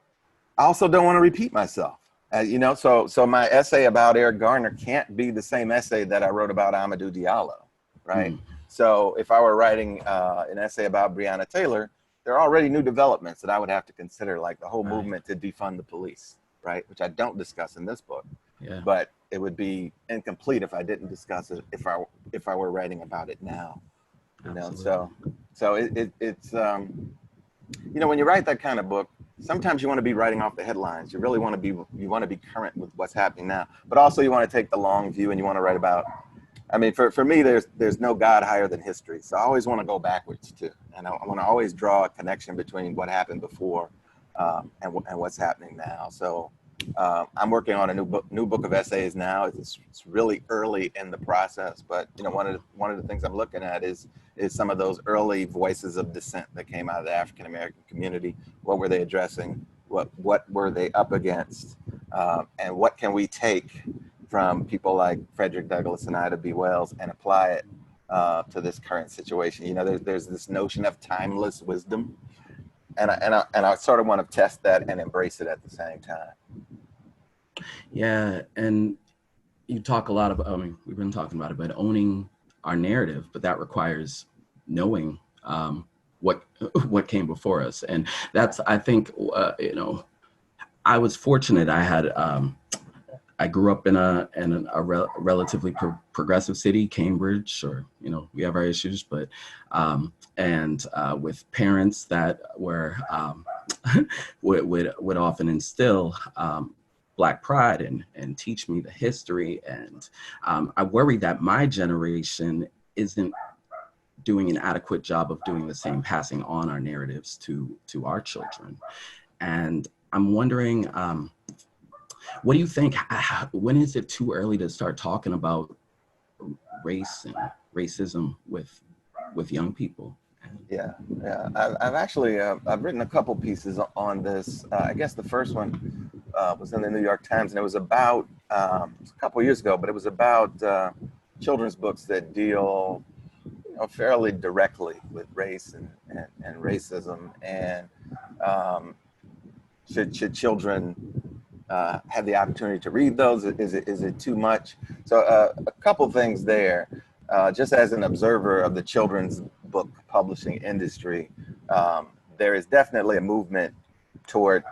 I also don't want to repeat myself, so my essay about Eric Garner can't be the same essay that I wrote about Amadou Diallo, right? So if I were writing an essay about Breonna Taylor, there are already new developments that I would have to consider, like the whole movement to defund the police, right? Which I don't discuss in this book, but it would be incomplete if I didn't discuss it if I were writing about it now, So it's when you write that kind of book, sometimes you want to be writing off the headlines. You really want to be current with what's happening now, but also you want to take the long view and you want to write about. I mean, for me, there's no God higher than history. So I always want to go backwards too. And I want to always draw a connection between what happened before and what's happening now. So I'm working on a new book of essays now. It's really early in the process, but one of the things I'm looking at is some of those early voices of dissent that came out of the African American community. What were they addressing? What were they up against? And what can we take from people like Frederick Douglass and Ida B. Wells and apply it to this current situation? There's this notion of timeless wisdom, and I sort of want to test that and embrace it at the same time. Yeah, and you talk a lot about, I mean, we've been talking about it, but owning our narrative, but that requires knowing what came before us. And that's, I think, I was fortunate. I grew up in a relatively progressive city, Cambridge, or, we have our issues, but, with parents that were, would often instill, Black pride and teach me the history. And I worry that my generation isn't doing an adequate job of doing the same, passing on our narratives to our children. And I'm wondering, what do you think, when is it too early to start talking about race and racism with young people? Yeah. I've actually, I've written a couple pieces on this. I guess the first one was in the New York Times, and it was about, a couple years ago, but it was about children's books that deal fairly directly with race and racism. And should children have the opportunity to read those? Is it too much? So a couple things there. Just as an observer of the children's book publishing industry, there is definitely a movement toward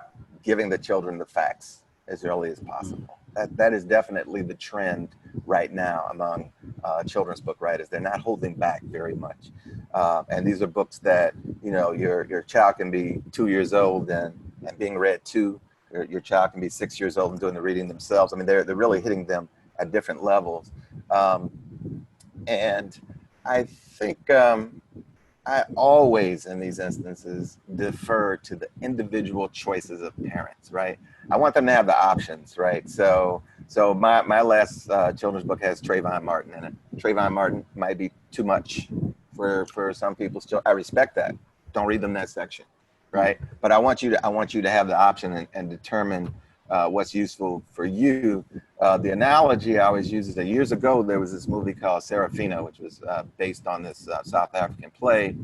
giving the children the facts as early as possible. That is definitely the trend right now among children's book writers. They're not holding back very much. And these are books that, your child can be 2 years old and being read to. Your child can be 6 years old and doing the reading themselves. I mean, they're really hitting them at different levels. And I think I always, in these instances, defer to the individual choices of parents, right? I want them to have the options, right? So my last children's book has Trayvon Martin in it. Trayvon Martin might be too much for some people's children. I respect that. Don't read them that section, right? But I want you to have the option and determine what's useful for you. The analogy I always use is that years ago, there was this movie called Serafina, which was based on this South African play,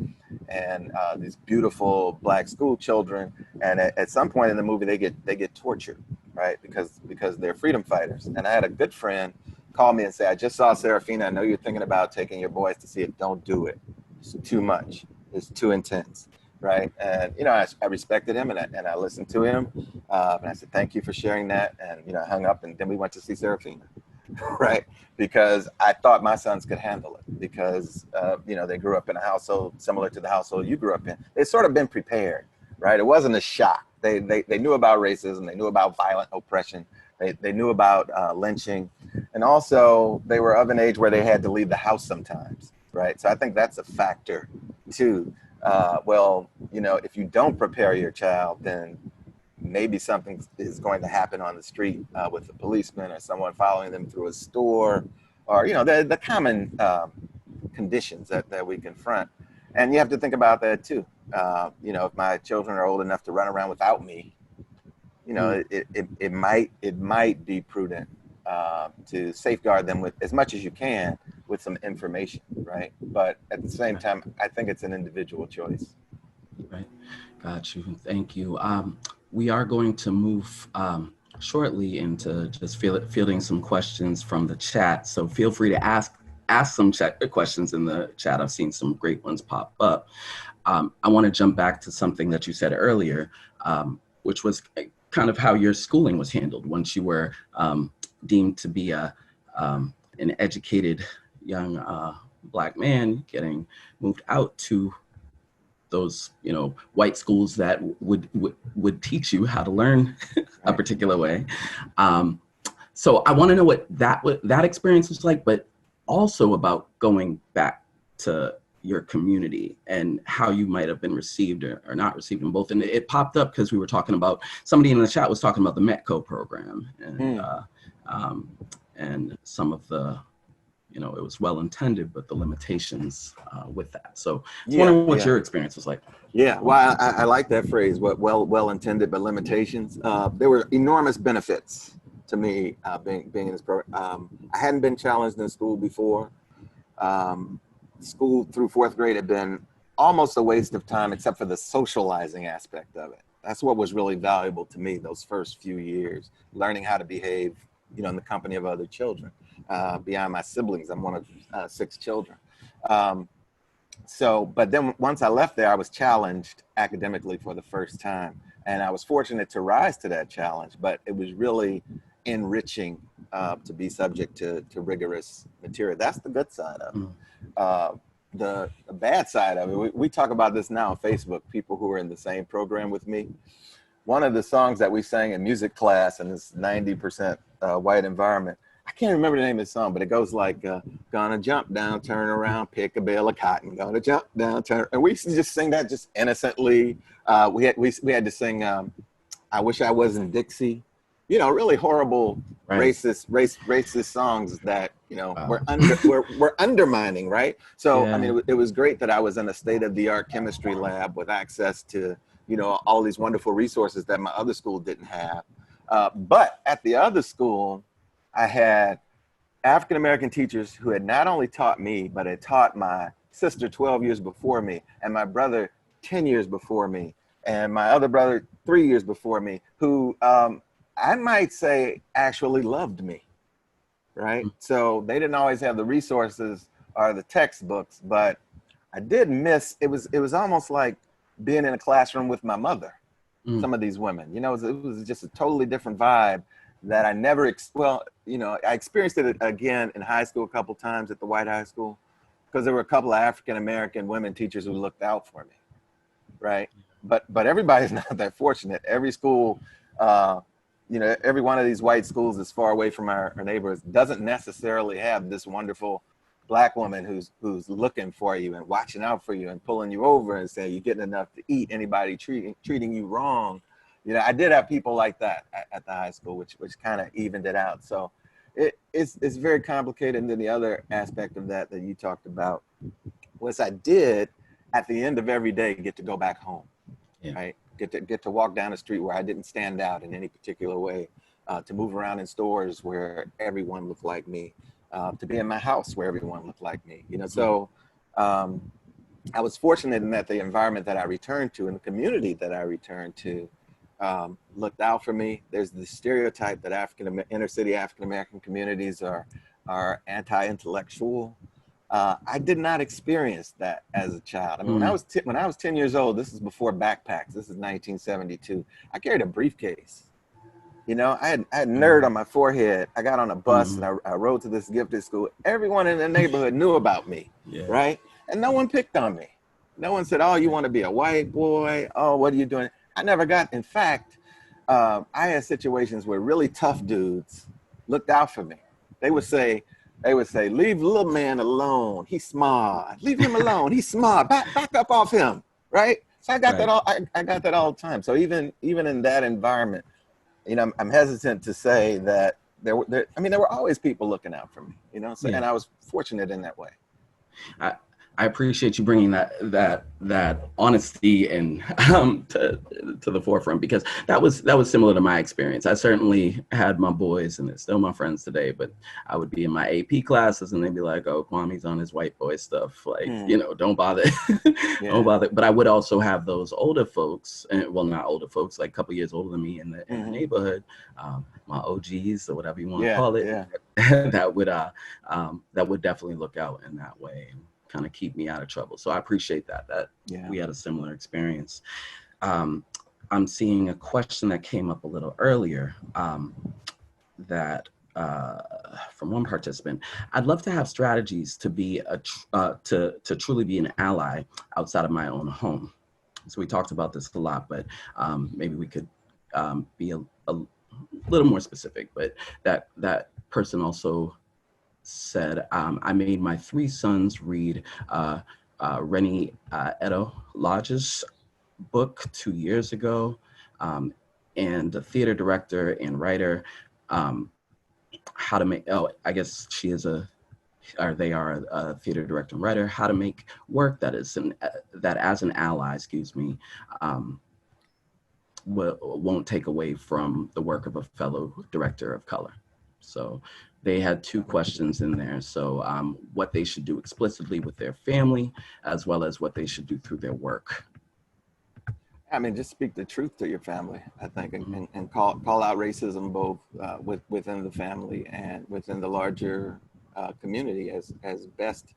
and these beautiful Black school children. And at some point in the movie, they get tortured, right? Because they're freedom fighters. And I had a good friend call me and say, I just saw Serafina. I know you're thinking about taking your boys to see it. Don't do it. It's too much. It's too intense. Right. And, I respected him and I listened to him. And I said, thank you for sharing that. And, I hung up and then we went to see Serafina. Right. Because I thought my sons could handle it because, they grew up in a household similar to the household you grew up in. They'd sort of been prepared. Right. It wasn't a shock. They knew about racism. They knew about violent oppression. They knew about lynching. And also they were of an age where they had to leave the house sometimes. Right. So I think that's a factor, too. If you don't prepare your child, then maybe something is going to happen on the street with a policeman or someone following them through a store, or the common conditions that we confront. And you have to think about that too. If my children are old enough to run around without me, it might be prudent to safeguard them with as much as you can with some information, right? But at the same time, I think it's an individual choice. Right, got you. Thank you. We are going to move shortly into just fielding some questions from the chat. So feel free to ask some questions in the chat. I've seen some great ones pop up. I want to jump back to something that you said earlier, which was kind of how your schooling was handled once you were deemed to be an educated young Black man getting moved out to those white schools that would teach you how to learn a particular way. So I want to know what that experience was like, but also about going back to your community and how you might have been received or not received in both. And it popped up because we were talking about, somebody in the chat was talking about the METCO program and some of the, you know, it was well intended, but the limitations with that. So I was wondering what your experience was like. Yeah, well, I like that phrase, well intended, but limitations. There were enormous benefits to me being in this program. I hadn't been challenged in school before. School through fourth grade had been almost a waste of time, except for the socializing aspect of it. That's what was really valuable to me those first few years, learning how to behave, you know, in the company of other children. Beyond my siblings, I'm one of 6 children. But then once I left there, I was challenged academically for the first time. And I was fortunate to rise to that challenge, but it was really enriching to be subject to rigorous material. That's the good side of it. The bad side of it, we talk about this now on Facebook, people who are in the same program with me. One of the songs that we sang in music class in this 90% white environment, I can't remember the name of the song, but it goes like, gonna jump down, turn around, pick a bale of cotton, gonna jump down, turn. And we used to just sing that just innocently. We had to sing, I Wish I Wasn't Dixie. You know, really horrible, racist songs that, you know, we're undermining, right? So, I mean, it was great that I was in a state-of-the-art chemistry lab with access to, you know, all these wonderful resources that my other school didn't have. But at the other school, I had African-American teachers who had not only taught me, but had taught my sister 12 years before me, and my brother 10 years before me, and my other brother 3 years before me, who I might say actually loved me, right? So they didn't always have the resources or the textbooks, but I did miss, it was almost like being in a classroom with my mother, some of these women, you know, it was just a totally different vibe that I never, well, you know, I experienced it again in high school a couple times at the white high school, because there were a couple of African-American women teachers who looked out for me, right? But everybody's not that fortunate. Every school, you know, every one of these white schools is far away from our neighborhoods, doesn't necessarily have this wonderful Black woman who's looking for you and watching out for you and pulling you over and saying you're getting enough to eat, anybody treating you wrong. You know, I did have people like that at the high school, which kind of evened it out. So it's very complicated. And then the other aspect of that you talked about was I did at the end of every day get to go back home, right? Get to walk down the street where I didn't stand out in any particular way, to move around in stores where everyone looked like me, to be in my house where everyone looked like me, you know. So I was fortunate in that the environment that I returned to and the community that I returned to looked out for me. There's the stereotype that inner city African-American communities are anti-intellectual. I did not experience that as a child. I mean, when I was 10 years old, this is before backpacks. This is 1972. I carried a briefcase. You know, I had nerd on my forehead. I got on a bus and I rode to this gifted school. Everyone in the neighborhood knew about me, right? And no one picked on me. No one said, "Oh, you want to be a white boy? Oh, what are you doing?" I never got. In fact, I had situations where really tough dudes looked out for me. They would say, "Leave little man alone. He's smart. Leave him alone. He's smart. Back up off him." Right. So I got that all. I got that all the time. So even in that environment, you know, I'm hesitant to say that there were always people looking out for me. You know, so and I was fortunate in that way. I appreciate you bringing that honesty and to the forefront, because that was similar to my experience. I certainly had my boys, and they're still my friends today, but I would be in my AP classes and they'd be like, "Oh, Kwame's on his white boy stuff, like, you know, don't bother." Don't bother. But I would also have those older folks, and well, not older folks, like a couple years older than me in the neighborhood, my OGs or whatever you want to call it, that would definitely look out in that way and kind of keep me out of trouble. So I appreciate that we had a similar experience. I'm seeing a question that came up a little earlier, that from one participant. I'd love to have strategies to be to truly be an ally outside of my own home. So we talked about this a lot, but maybe we could be a little more specific. But that person also said, "I made my 3 sons read Rennie Edo Lodge's book 2 years ago, and the theater director and writer, how to make, oh, I guess she is or they are a theater director and writer, how to make work that is that as an ally, excuse me, won't take away from the work of a fellow director of color. So they had 2 questions in there. So what they should do explicitly with their family, as well as what they should do through their work. I mean, just speak the truth to your family, I think, and call out racism both within the family and within the larger community as best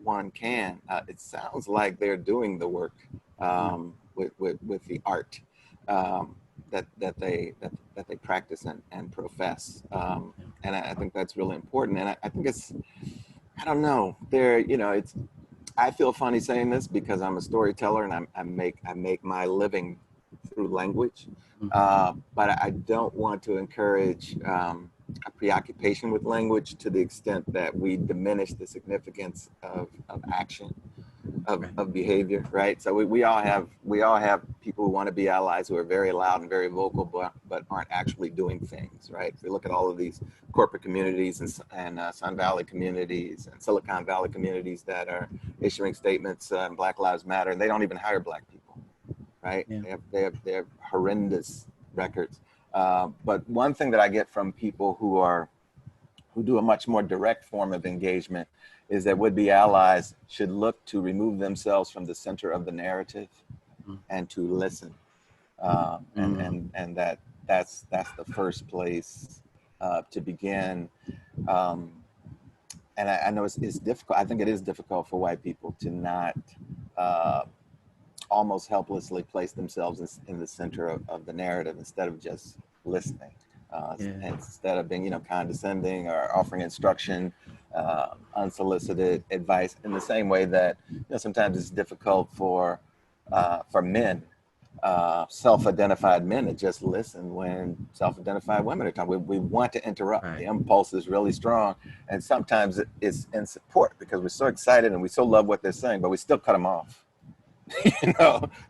one can. It sounds like they're doing the work with the art that they practice and profess, and I think that's really important. And I think it's, I don't know, it's. I feel funny saying this because I'm a storyteller and I make my living through language, but I don't want to encourage a preoccupation with language to the extent that we diminish the significance of action, of behavior, right? So we all have people who want to be allies who are very loud and very vocal, but aren't actually doing things, right? If we look at all of these corporate communities and Sun Valley communities and Silicon Valley communities that are issuing statements, Black Lives Matter, and they don't even hire Black people, right? Yeah. They have horrendous records. But one thing that I get from people who do a much more direct form of engagement is that would-be allies should look to remove themselves from the center of the narrative and to listen. And that's the first place to begin. And I know it's difficult. I think it is difficult for white people to not almost helplessly place themselves in the center of the narrative instead of just listening. Instead of being, condescending or offering instruction, unsolicited advice, in the same way that sometimes it's difficult for men, self-identified men, to just listen when self-identified women are talking. We want to interrupt. Right. The impulse is really strong, and sometimes it's in support because we're so excited and we so love what they're saying, but we still cut them off.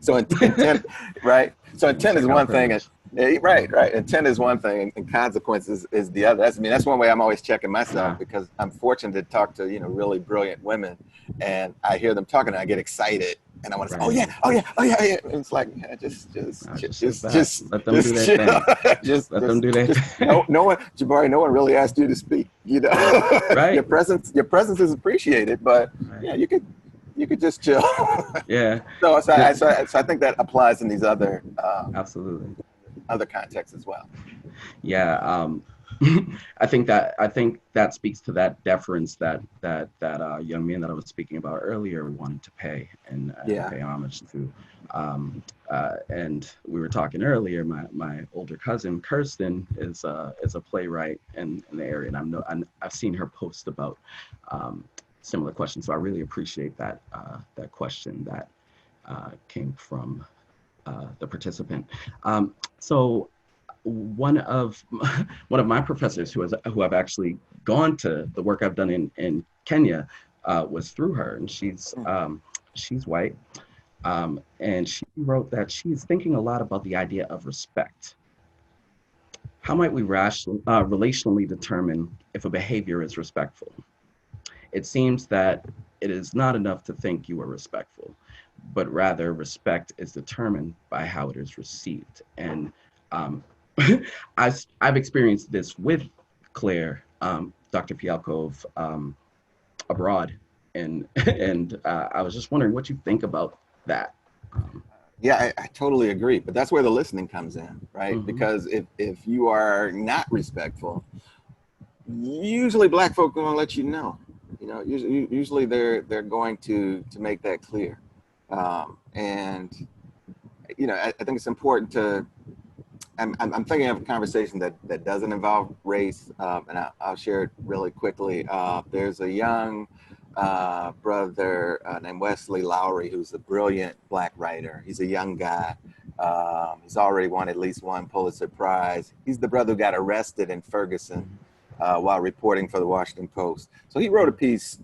So intent, right? So intent is one thing. Right. Intent is one thing, and consequences is the other. That's one way I'm always checking myself, because I'm fortunate to talk to really brilliant women, and I hear them talking, and I get excited, and I want to say, oh yeah. And it's like, just let them do their thing. Just let them do their thing. No one, Jabari, no one really asked you to speak. Right. Your presence is appreciated, but yeah, you could just chill. Yeah. So I think that applies in these other absolutely other contexts as well. Yeah. I think that speaks to that deference that young man that I was speaking about earlier wanted to pay and pay homage to. And we were talking earlier. My older cousin Kirsten is a playwright in the area, and I've seen her post about similar questions. So I really appreciate that question that came from the participant. So one of my professors who I've actually gone to the work I've done in Kenya was through her, and she's white, and she wrote that she's thinking a lot about the idea of respect. How might we relationally determine if a behavior is respectful? It seems that it is not enough to think you are respectful, but rather respect is determined by how it is received. And I've experienced this with Claire, Dr. Fialkov, abroad, and I was just wondering what you think about that. Yeah, I totally agree, but that's where the listening comes in, right? Mm-hmm. Because if you are not respectful, usually Black folk are gonna let you know. Usually they're going to make that clear, and I think it's important to. I'm thinking of a conversation that doesn't involve race, and I'll share it really quickly. There's a young brother named Wesley Lowry, who's a brilliant Black writer. He's a young guy. He's already won at least one Pulitzer Prize. He's the brother who got arrested in Ferguson while reporting for the Washington Post. So he wrote a piece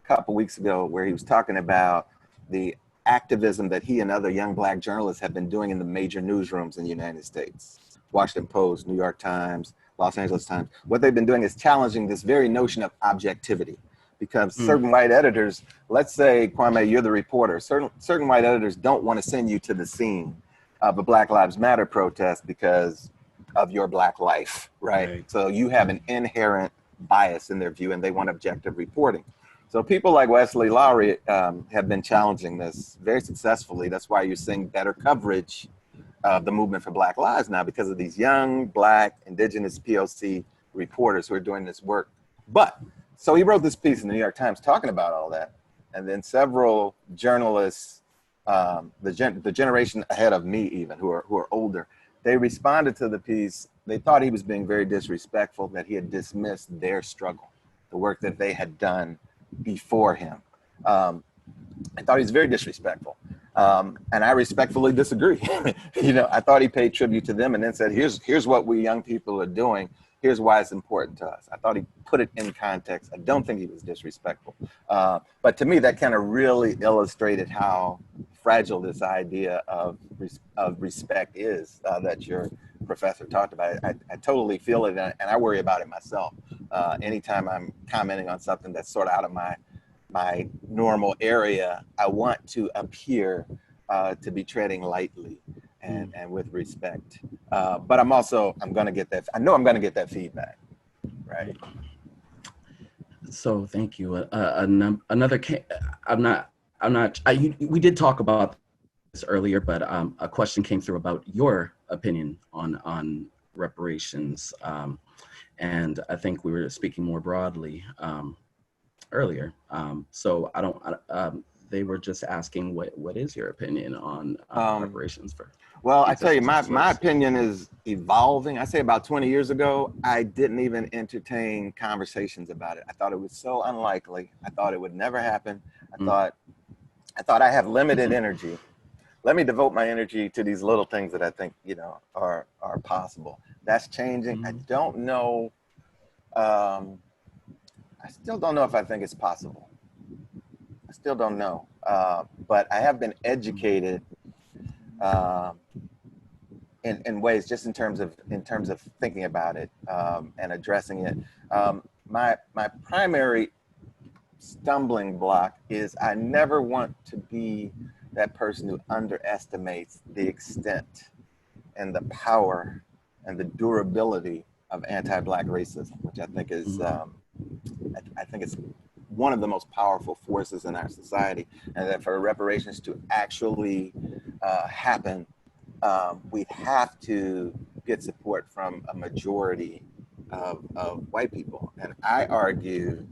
couple weeks ago where he was talking about the activism that he and other young Black journalists have been doing in the major newsrooms in the United States. Washington Post, New York Times, Los Angeles Times. What they've been doing is challenging this very notion of objectivity, because certain white editors, let's say, Kwame, you're the reporter, certain white editors don't want to send you to the scene of a Black Lives Matter protest because of your Black life, right? So you have an inherent bias in their view, and they want objective reporting. So people like Wesley Lowry have been challenging this very successfully. That's why you're seeing better coverage of the movement for Black Lives now, because of these young Black, indigenous POC reporters who are doing this work. But, so he wrote this piece in the New York Times talking about all that. And then several journalists, the generation ahead of me even, who are older, they responded to the piece. They thought he was being very disrespectful, that he had dismissed their struggle, the work that they had done before him. I thought he was very disrespectful. And I respectfully disagree. You know, I thought he paid tribute to them and then said, here's what we young people are doing. Here's why it's important to us. I thought he put it in context. I don't think he was disrespectful. But to me, that kind of really illustrated how fragile this idea of respect is that your professor talked about. I totally feel it, and I worry about it myself. Anytime I'm commenting on something that's sort of out of my normal area, I want to appear to be treading lightly and with respect. But I'm going to get that. I know I'm going to get that feedback, right? So thank you. We did talk about this earlier, but a question came through about your opinion on reparations. And I think we were speaking more broadly earlier. So they were just asking what is your opinion on reparations for? Well, I tell you, my opinion is evolving. I say about 20 years ago, I didn't even entertain conversations about it. I thought it was so unlikely. I thought it would never happen. I thought I have limited energy. Let me devote my energy to these little things that I think, you know, are possible. That's changing. I don't know. I still don't know if I think it's possible. I still don't know. But I have been educated in ways, just in terms of thinking about it and addressing it. My primary stumbling block is I never want to be that person who underestimates the extent and the power and the durability of anti-Black racism, which I think is I think it's one of the most powerful forces in our society, and that for reparations to actually happen, we have to get support from a majority of white people. And I argue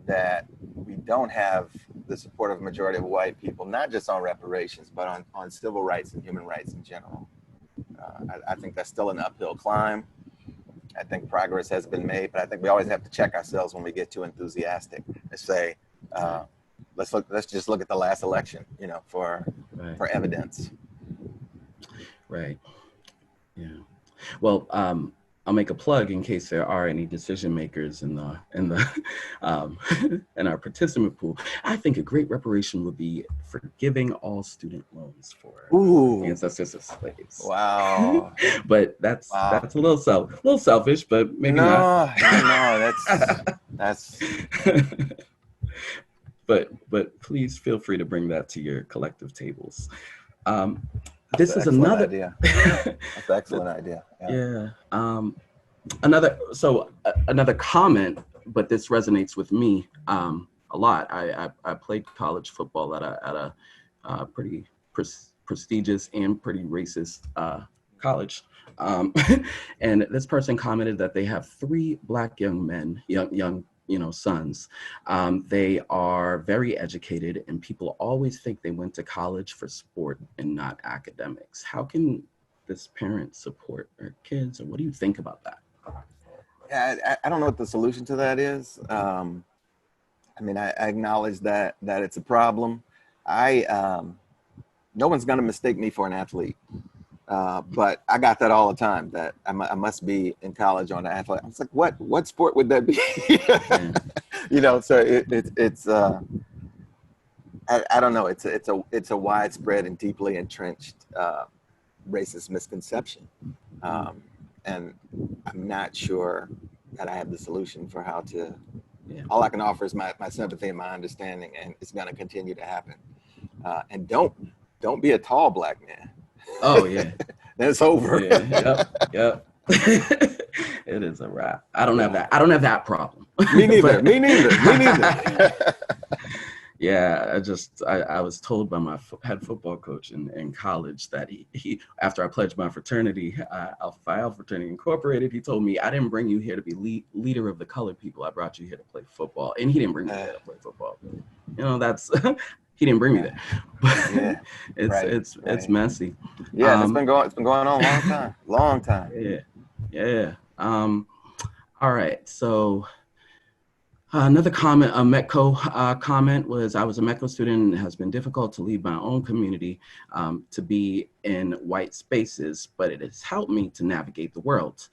that we don't have the support of a majority of white people, not just on reparations, but on civil rights and human rights in general. I think that's still an uphill climb. I think progress has been made, but I think we always have to check ourselves when we get too enthusiastic and say, let's just look at the last election, you know, for evidence. Right. Yeah. Well, I'll make a plug in case there are any decision makers in the in our participant pool. I think a great reparation would be forgiving all student loans for ancestors of slaves. Wow. But that's a little selfish, but maybe not. No, that's. But please feel free to bring that to your collective tables. This is another idea. That's an excellent idea. Yeah. Another comment, but this resonates with me a lot. I played college football at a pretty prestigious and pretty racist college, and this person commented that they have 3 Black young men, young sons. They are very educated, and people always think they went to college for sport and not academics. How can this parent support their kids, or what do you think about that? I don't know what the solution to that is. I mean, I acknowledge that it's a problem. No one's going to mistake me for an athlete. But I got that all the time, that I must be in college on an athlete. I was like, what sport would that be? You know, so I don't know. It's a widespread and deeply entrenched racist misconception, and I'm not sure that I have the solution for how to. Yeah. All I can offer is my sympathy and my understanding, and it's going to continue to happen. And don't be a tall black man. Oh yeah. It's over. Yeah. Yep. It is a wrap. I don't have that. I don't have that problem. Me neither. But- Me neither. Yeah, I was told by my head football coach in college that he after I pledged my fraternity, Alpha Phi Alpha Fraternity Incorporated, he told me, I didn't bring you here to be leader of the colored people. I brought you here to play football. And he didn't bring me here to play football. You know, that's he didn't bring me there. But Yeah, it's messy. Yeah, it's been going on a long time. Yeah. All right, so. Another comment, a METCO comment was, I was a METCO student and it has been difficult to leave my own community to be in white spaces, but it has helped me to navigate the world.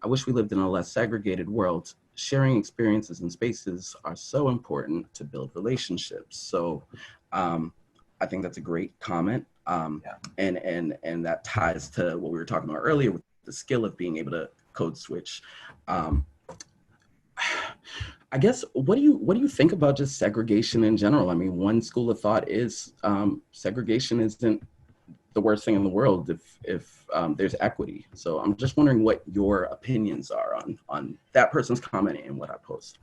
I wish we lived in a less segregated world. Sharing experiences and spaces are so important to build relationships. So I think that's a great comment. And that ties to what we were talking about earlier with the skill of being able to code switch. I guess, what do you think about just segregation in general? I mean, one school of thought is segregation isn't the worst thing in the world if there's equity. So I'm just wondering what your opinions are on that person's comment and what I post.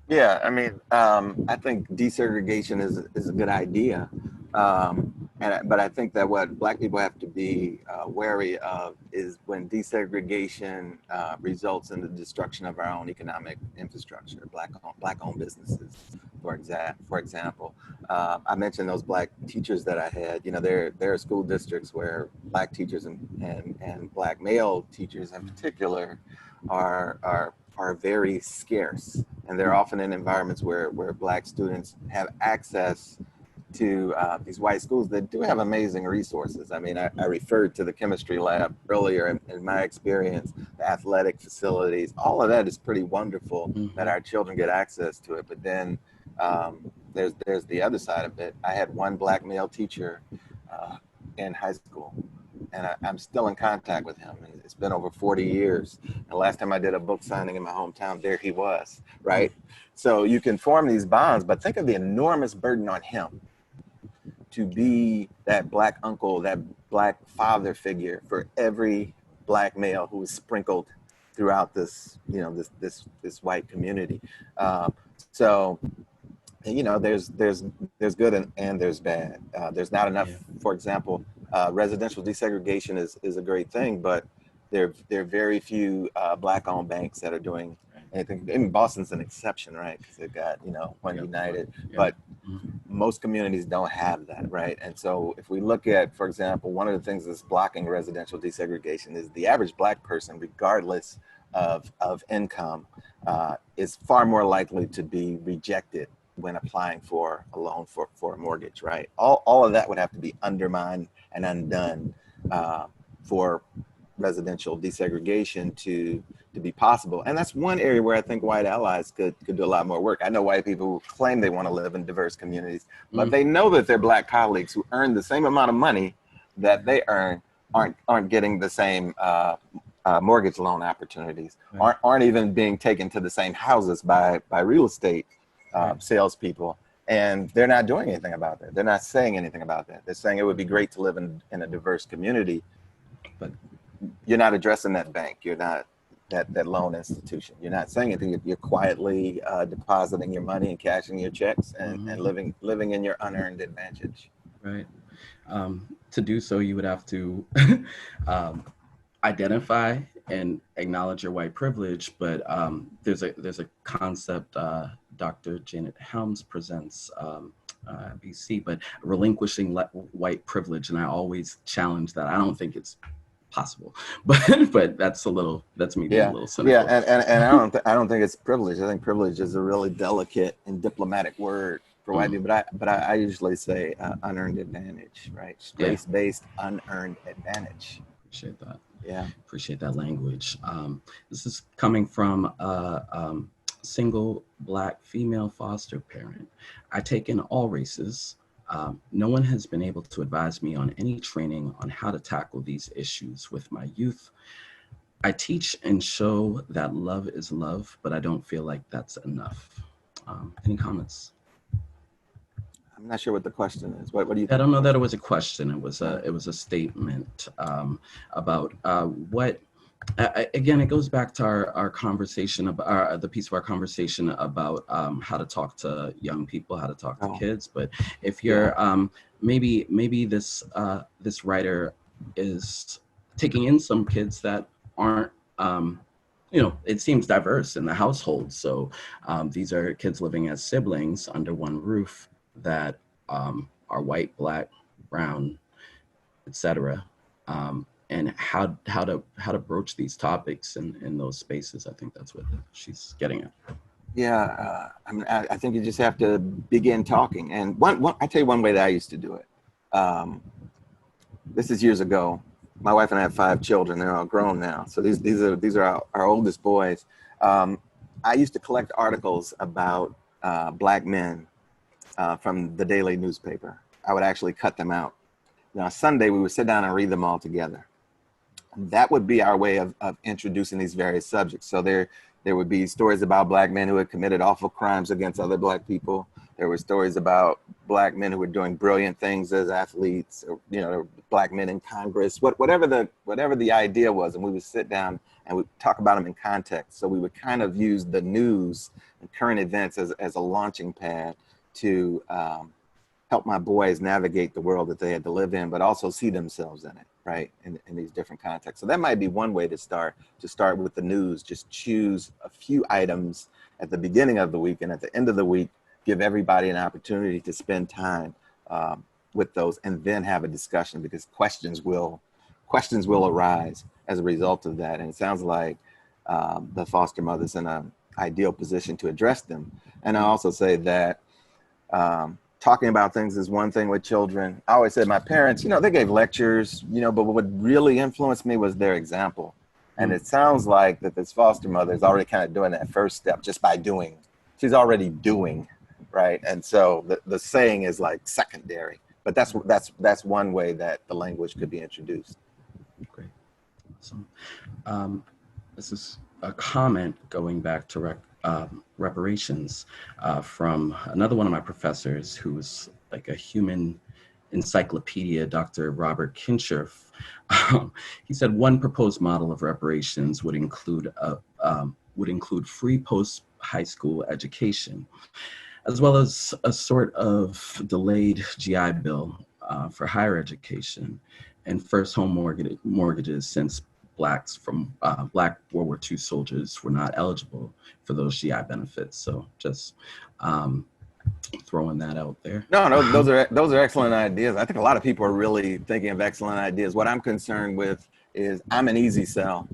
Yeah, I mean, I think desegregation is a good idea. But I think that what Black people have to be wary of is when desegregation results in the destruction of our own economic infrastructure, Black-owned businesses, for example. I mentioned those Black teachers that I had. You know, there are school districts where Black teachers and Black male teachers in particular are very scarce, and they're often in environments where Black students have access to these white schools that do have amazing resources. I mean, I referred to the chemistry lab earlier. In my experience, the athletic facilities, all of that is pretty wonderful that our children get access to it. But then there's the other side of it. I had one Black male teacher in high school, and I'm still in contact with him. It's been over 40 years. And last time I did a book signing in my hometown, there he was, right? So you can form these bonds, but think of the enormous burden on him to be that Black uncle, that Black father figure for every Black male who is sprinkled throughout this, you know, this white community. So, you know, there's good and there's bad. There's not enough, for example, residential desegregation is a great thing, but there are very few Black-owned banks that are doing anything. I mean, Boston's an exception, right? Because they've got, you know, One United, but most communities don't have that, right? And so if we look at, for example, one of the things that's blocking residential desegregation is the average Black person, regardless of income, is far more likely to be rejected when applying for a loan for a mortgage, right? All of that would have to be undermined and undone for residential desegregation to be possible. And that's one area where I think white allies could do a lot more work. I know white people who claim they want to live in diverse communities, but they know that their Black colleagues who earn the same amount of money that they earn aren't getting the same mortgage loan opportunities, aren't even being taken to the same houses by real estate salespeople. And they're not doing anything about that. They're not saying anything about that. They're saying it would be great to live in a diverse community, but you're not addressing that bank. You're not that loan institution. You're not saying anything. You're quietly depositing your money and cashing your checks and living in your unearned advantage. Right. To do so, you would have to identify and acknowledge your white privilege. But there's a concept Dr. Janet Helms presents at BC, but relinquishing white privilege, and I always challenge that. I don't think it's possible, but that's me being a little cynical. Yeah, and I don't think it's privilege. I think privilege is a really delicate and diplomatic word for white people, but I usually say unearned advantage, right? Race-based unearned advantage. Appreciate that. Yeah, appreciate that language. This is coming from single Black female foster parent. I take in all races, No one has been able to advise me on any training on how to tackle these issues with my youth. I teach and show that love is love, but I don't feel like that's enough. Any comments? I'm not sure what the question is. What do you think? I don't know that it was a question. It was a statement about what. Again, it goes back to our conversation about the piece of our conversation about how to talk to young people, how to talk to kids. But if you're maybe this writer is taking in some kids that aren't. It seems diverse in the household. So these are kids living as siblings under one roof that are white, black, brown, etc. And how to broach these topics in those spaces. I think that's what she's getting at. Yeah, I think you just have to begin talking. And I tell you one way that I used to do it. This is years ago. My wife and I have 5 children. They're all grown now. So these are our oldest boys. I used to collect articles about Black men from the daily newspaper. I would actually cut them out. Now, Sunday, we would sit down and read them all together. That would be our way of introducing these various subjects. So there would be stories about Black men who had committed awful crimes against other Black people. There were stories about Black men who were doing brilliant things as athletes, or, Black men in Congress, whatever the idea was. And we would sit down and we'd talk about them in context. So we would kind of use the news and current events as a launching pad to help my boys navigate the world that they had to live in, but also see themselves in it, right? In these different contexts. So that might be one way to start with the news. Just choose a few items at the beginning of the week, and at the end of the week, give everybody an opportunity to spend time with those, and then have a discussion, because questions will arise as a result of that. And it sounds like the foster mother's in an ideal position to address them. And I also say that talking about things is one thing with children. I always said my parents, they gave lectures, but what really influenced me was their example. And it sounds like that this foster mother is already kind of doing that first step just by doing. She's already doing, right? And so the saying is like secondary, but that's one way that the language could be introduced. Great, awesome. This is a comment going back to reparations from another one of my professors who was like a human encyclopedia, Dr. Robert Kinshirf. He said one proposed model of reparations would include free post-high school education, as well as a sort of delayed GI Bill for higher education and first home mortgages, since Black World War II soldiers were not eligible for those GI benefits. So just throwing that out there. No, those are excellent ideas. I think a lot of people are really thinking of excellent ideas. What I'm concerned with is I'm an easy sell.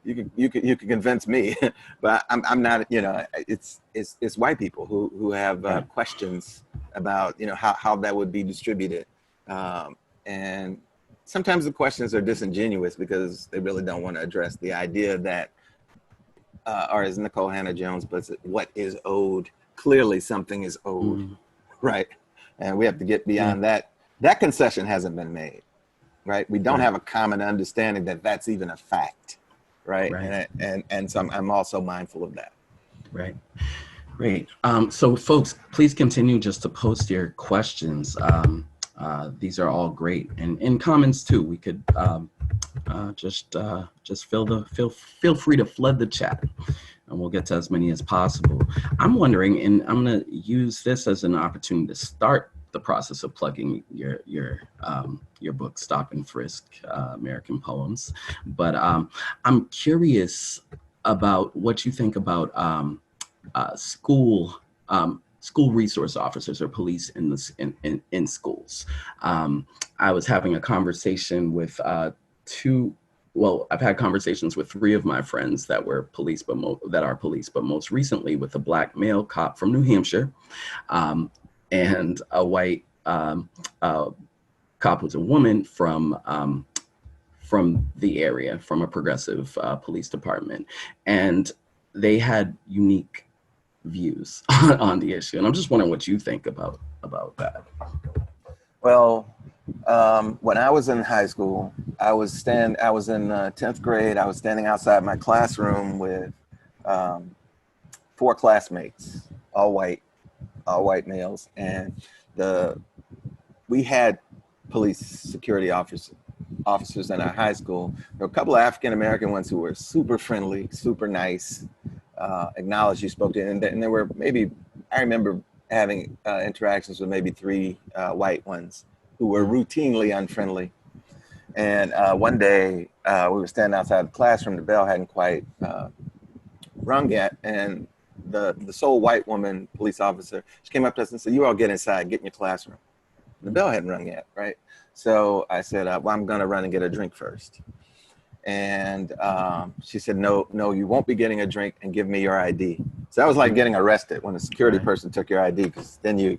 You can convince me, but I'm not. It's white people who have questions about how that would be distributed, and sometimes the questions are disingenuous because they really don't want to address the idea that, or as Nicole Hannah-Jones puts it, what is owed. Clearly something is owed, right? And we have to get beyond that. That concession hasn't been made, right? We don't have a common understanding that that's even a fact, right? And so I'm also mindful of that. Right. Great. So folks, please continue just to post your questions. These are all great, and in comments too. We could just feel free to flood the chat, and we'll get to as many as possible. I'm wondering, and I'm going to use this as an opportunity to start the process of plugging your book, Stop and Frisk, American Poems. But I'm curious about what you think about school resource officers or police in schools. I was having a conversation with I've had conversations with 3 of my friends that were police, but most recently with a Black male cop from New Hampshire, and a white cop was a woman from the area, from a progressive police department, and they had unique views on the issue. And I'm just wondering what you think about that? Well, when I was in high school, I was in 10th grade. I was standing outside my classroom with 4 classmates, all white males, and we had police security officers in our high school. There were a couple of African American ones who were super friendly, super nice, acknowledged you spoke to, and there were maybe, I remember having interactions with maybe 3 white ones who were routinely unfriendly. And one day we were standing outside the classroom, the bell hadn't quite rung yet, and the sole white woman police officer, she came up to us and said, "You all get inside, get in your classroom." The bell hadn't rung yet, right? So I said, well, I'm gonna run and get a drink first. And she said, no, you won't be getting a drink, and give me your ID. So that was like getting arrested when a security person took your ID, because then you're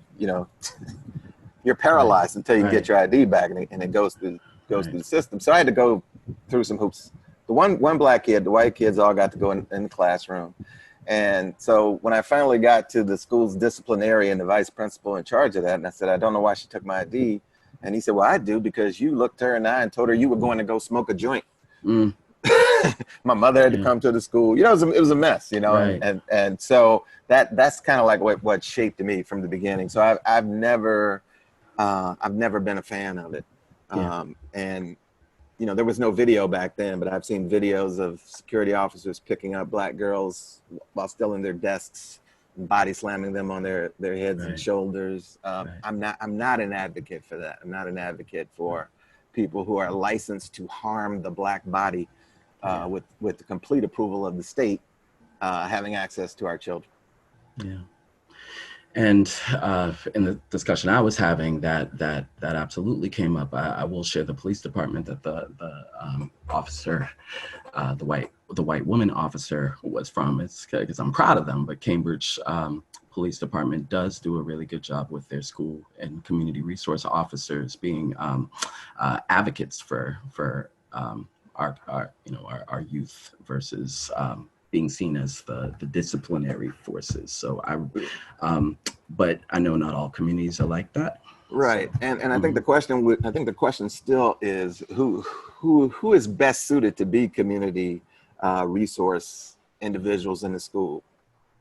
paralyzed until you get your ID back, and it goes through the system. So I had to go through some hoops. The one black kid, the white kids all got to go in the classroom. And so when I finally got to the school's disciplinarian, the vice principal in charge of that, and I said, I don't know why she took my ID. And he said, well, I do, because you looked her in the eye and told her you were going to go smoke a joint. My mother had to come to the school. It was a mess, and so that's kind of like what shaped me from the beginning. So I've never been a fan of it. And there was no video back then, but I've seen videos of security officers picking up black girls while still in their desks, body slamming them on their heads and shoulders. I'm not an advocate for that. I'm not an advocate for people who are licensed to harm the black body with the complete approval of the state having access to our children. Yeah. And in the discussion I was having, that absolutely came up. I will share the police department that the officer, the white woman officer was from. It's because I'm proud of them. But Cambridge Police Department does do a really good job with their school and community resource officers being advocates for our youth versus being seen as the disciplinary forces. So but I know not all communities are like that. Right, so, and I think the question still is who is best suited to be community resource individuals in the school?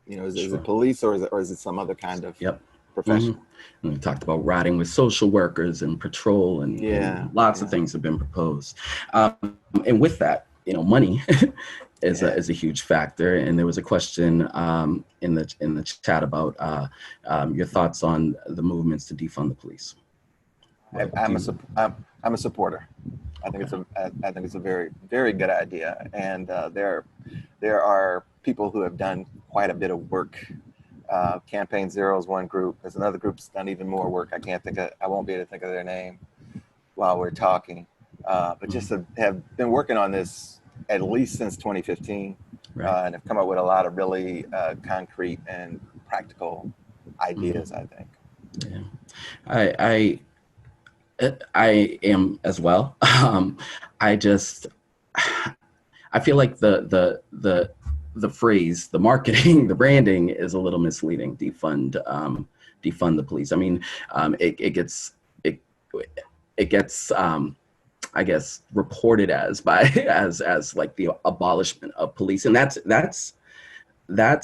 Is it police or is it some other kind of profession? And we talked about riding with social workers and patrol and lots of things have been proposed. And with that, money is a huge factor. And there was a question in the chat about your thoughts on the movements to defund the police. I'm a supporter. I think it's a very, very good idea. And there are people who have done quite a bit of work. Campaign Zero is one group. There's another group that's done even more work. I won't be able to think of their name while we're talking. But just have been working on this at least since 2015, and have come up with a lot of really concrete and practical ideas, I think. Yeah, I am as well. I feel like the phrase, the marketing, the branding is a little misleading. Defund the police. I mean, it gets I guess reported as like the abolishment of police, and that's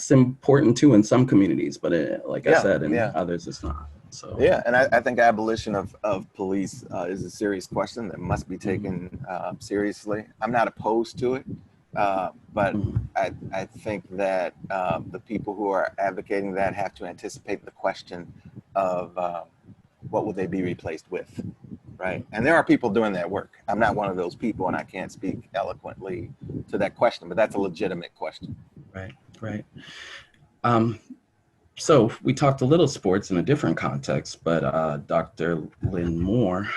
important too in some communities, but I said, in others it's not. So and I think abolition of police is a serious question that must be taken seriously. I'm not opposed to it, but I think that the people who are advocating that have to anticipate the question of what will they be replaced with. Right. And there are people doing that work. I'm not one of those people, and I can't speak eloquently to that question, but that's a legitimate question. Right. So we talked a little sports in a different context, but Dr. Lynn Moore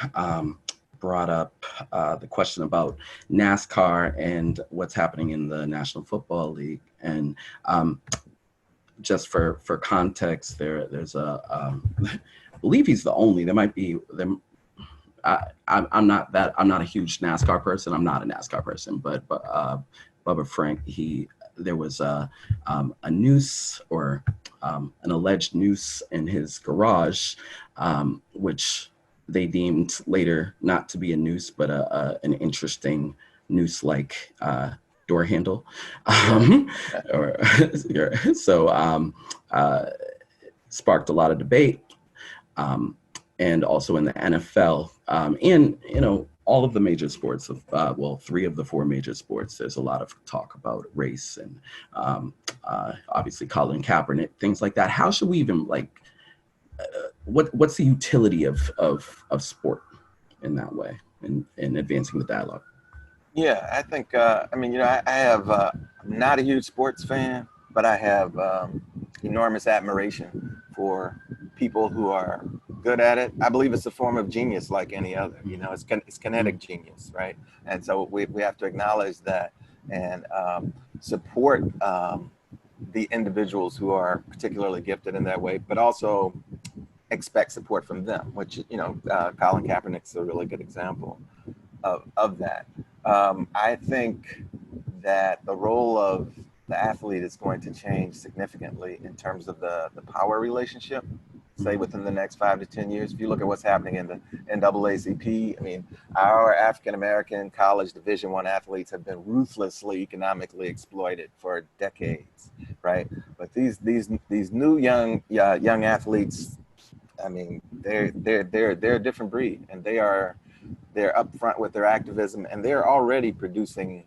brought up the question about NASCAR and what's happening in the National Football League. And just for context, there's I believe he's the only. There might be I'm not a huge NASCAR person. I'm not a NASCAR person, but Bubba Frank, there was a noose or an alleged noose in his garage, which they deemed later not to be a noose, but an interesting noose-like door handle. Or, sparked a lot of debate. And also in the NFL, and all of the major sports of three of the four major sports, there's a lot of talk about race and obviously Colin Kaepernick, things like that. How should we even what's the utility of sport in that way in advancing the dialogue? Yeah, I think I have I'm not a huge sports fan, but I have enormous admiration for people who are good at it. I believe it's a form of genius like any other. It's kinetic genius, right? And so we have to acknowledge that and support the individuals who are particularly gifted in that way, but also expect support from them, which, Colin Kaepernick's a really good example of that. I think that the role of the athlete is going to change significantly in terms of the power relationship, say within the next 5 to 10 years. If you look at what's happening in the NAACP, I mean, our African-American college Division I athletes have been ruthlessly economically exploited for decades, right? But these new young athletes, I mean, they're a different breed, and they're upfront with their activism, and they're already producing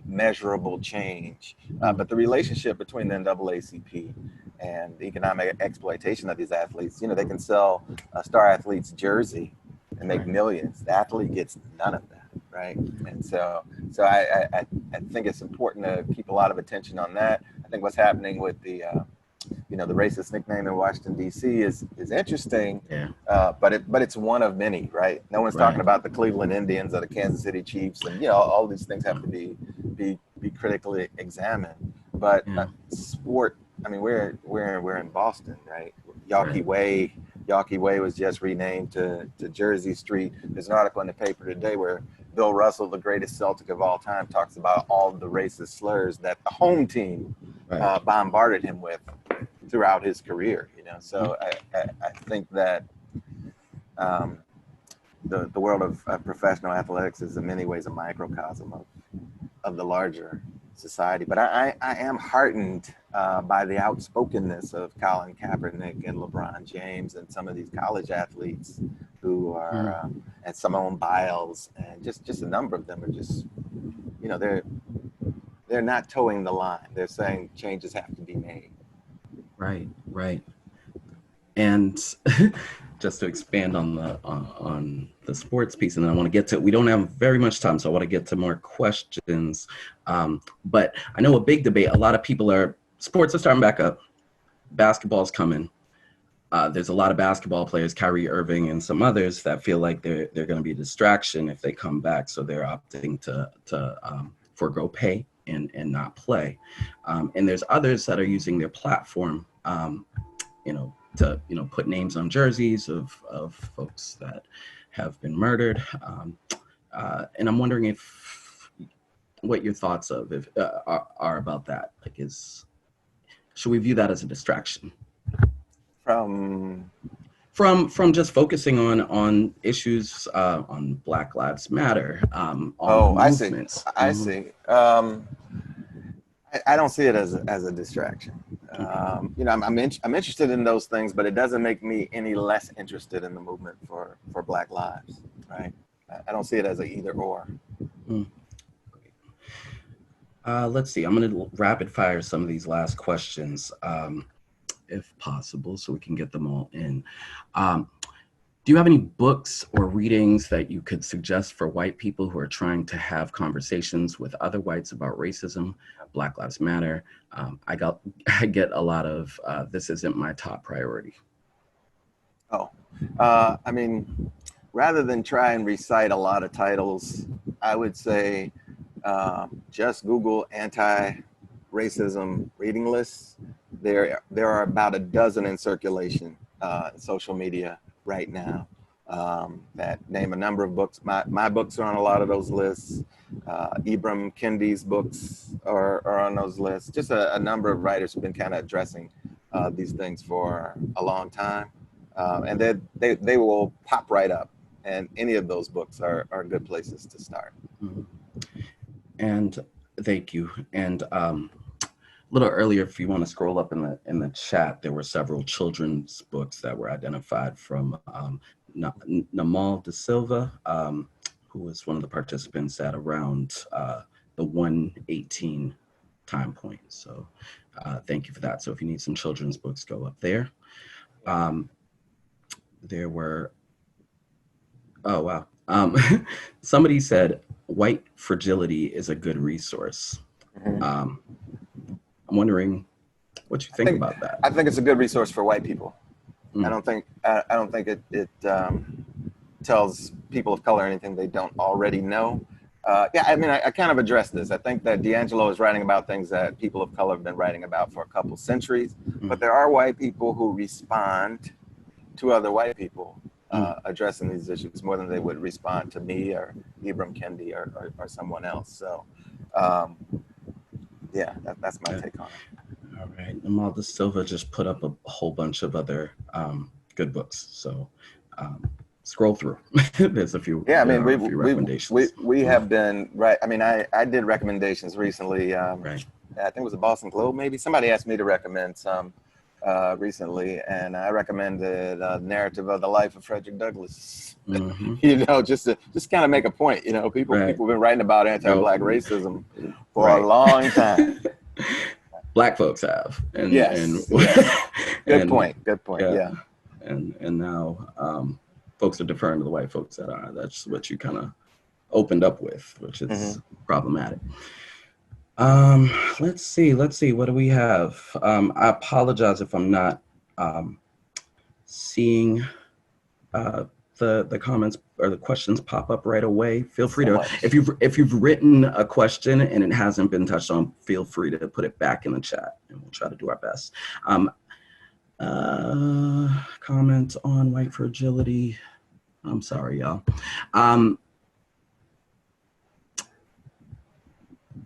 measurable change. But the relationship between the NAACP and the economic exploitation of these athletes, they can sell a star athlete's jersey and make millions. The athlete gets none of that, right? And so I think it's important to keep a lot of attention on that. I think what's happening with the the racist nickname in Washington, D.C. is interesting, but it's one of many, right? No one's talking about the Cleveland Indians or the Kansas City Chiefs, and all these things have to be critically examined. But sport, I mean, we're in Boston, right? Yawkey Way was just renamed to Jersey Street. There's an article in the paper today where Bill Russell, the greatest Celtic of all time, talks about all the racist slurs that the home team bombarded him with throughout his career. So I think that the world of professional athletics is in many ways a microcosm of the larger society. But I am heartened by the outspokenness of Colin Kaepernick and LeBron James and some of these college athletes who are, and Simone Biles, and just a number of them are just, they're not towing the line. They're saying changes have to be made. Right. And just to expand on the sports piece, and then I want to get to, we don't have very much time, so I want to get to more questions. But I know a big debate, a lot of people sports are starting back up. Basketball's coming. There's a lot of basketball players, Kyrie Irving and some others, that feel like they're going to be a distraction if they come back. So they're opting to forego pay and not play. And there's others that are using their platform, to put names on jerseys of folks that have been murdered. And I'm wondering what your thoughts are about that. Should we view that as a distraction? From just focusing on issues on Black Lives Matter. I see. I don't see it as a distraction. I'm interested in those things, but it doesn't make me any less interested in the movement for Black lives, right? I don't see it as a either or. Let's see. I'm going to rapid fire some of these last questions, if possible, so we can get them all in. Do you have any books or readings that you could suggest for white people who are trying to have conversations with other whites about racism, Black Lives Matter? I get a lot of, this isn't my top priority. Rather than try and recite a lot of titles, I would say just Google anti-racism reading lists. There are about a dozen in circulation, social media right now, that name a number of books. My books are on a lot of those lists. Ibram Kendi's books are on those lists. Just a number of writers who've been kind of addressing these things for a long time, and they will pop right up. And any of those books are good places to start. Mhm. And thank you. And a little earlier, if you want to scroll up in the chat, there were several children's books that were identified from Namal De Silva, who was one of the participants at around the 118 time point. So thank you for that. So if you need some children's books, go up there. There were, oh wow. Somebody said White Fragility is a good resource. Mm-hmm. I'm wondering what you think about that. I think it's a good resource for white people. Mm. I don't think it tells people of color anything they don't already know. Yeah, I mean, I kind of addressed this. I think that D'Angelo is writing about things that people of color have been writing about for a couple centuries, but there are white people who respond to other white people addressing these issues more than they would respond to me or Ibram Kendi or someone else. So, yeah, that's my take on it. All right. Namal De Silva just put up a whole bunch of other good books. So scroll through. There's a few. Yeah, I mean, we have been right. I mean, I did recommendations recently. Right. I think it was the Boston Globe, maybe. Somebody asked me to recommend some recently, and I recommended a narrative of the life of Frederick Douglass. Mm-hmm. You know, just kind of make a point. You know, people have been writing about anti-Black racism for a long time. Black folks have. And, yes. Good point. Yeah. And now folks are deferring to the white folks that are. That's what you kind of opened up with, which is problematic. Let's see. What do we have? I apologize if I'm not seeing the comments or the questions pop up right away. Feel free to, if you've written a question and it hasn't been touched on, feel free to put it back in the chat, and we'll try to do our best. Comment on white fragility. I'm sorry, y'all.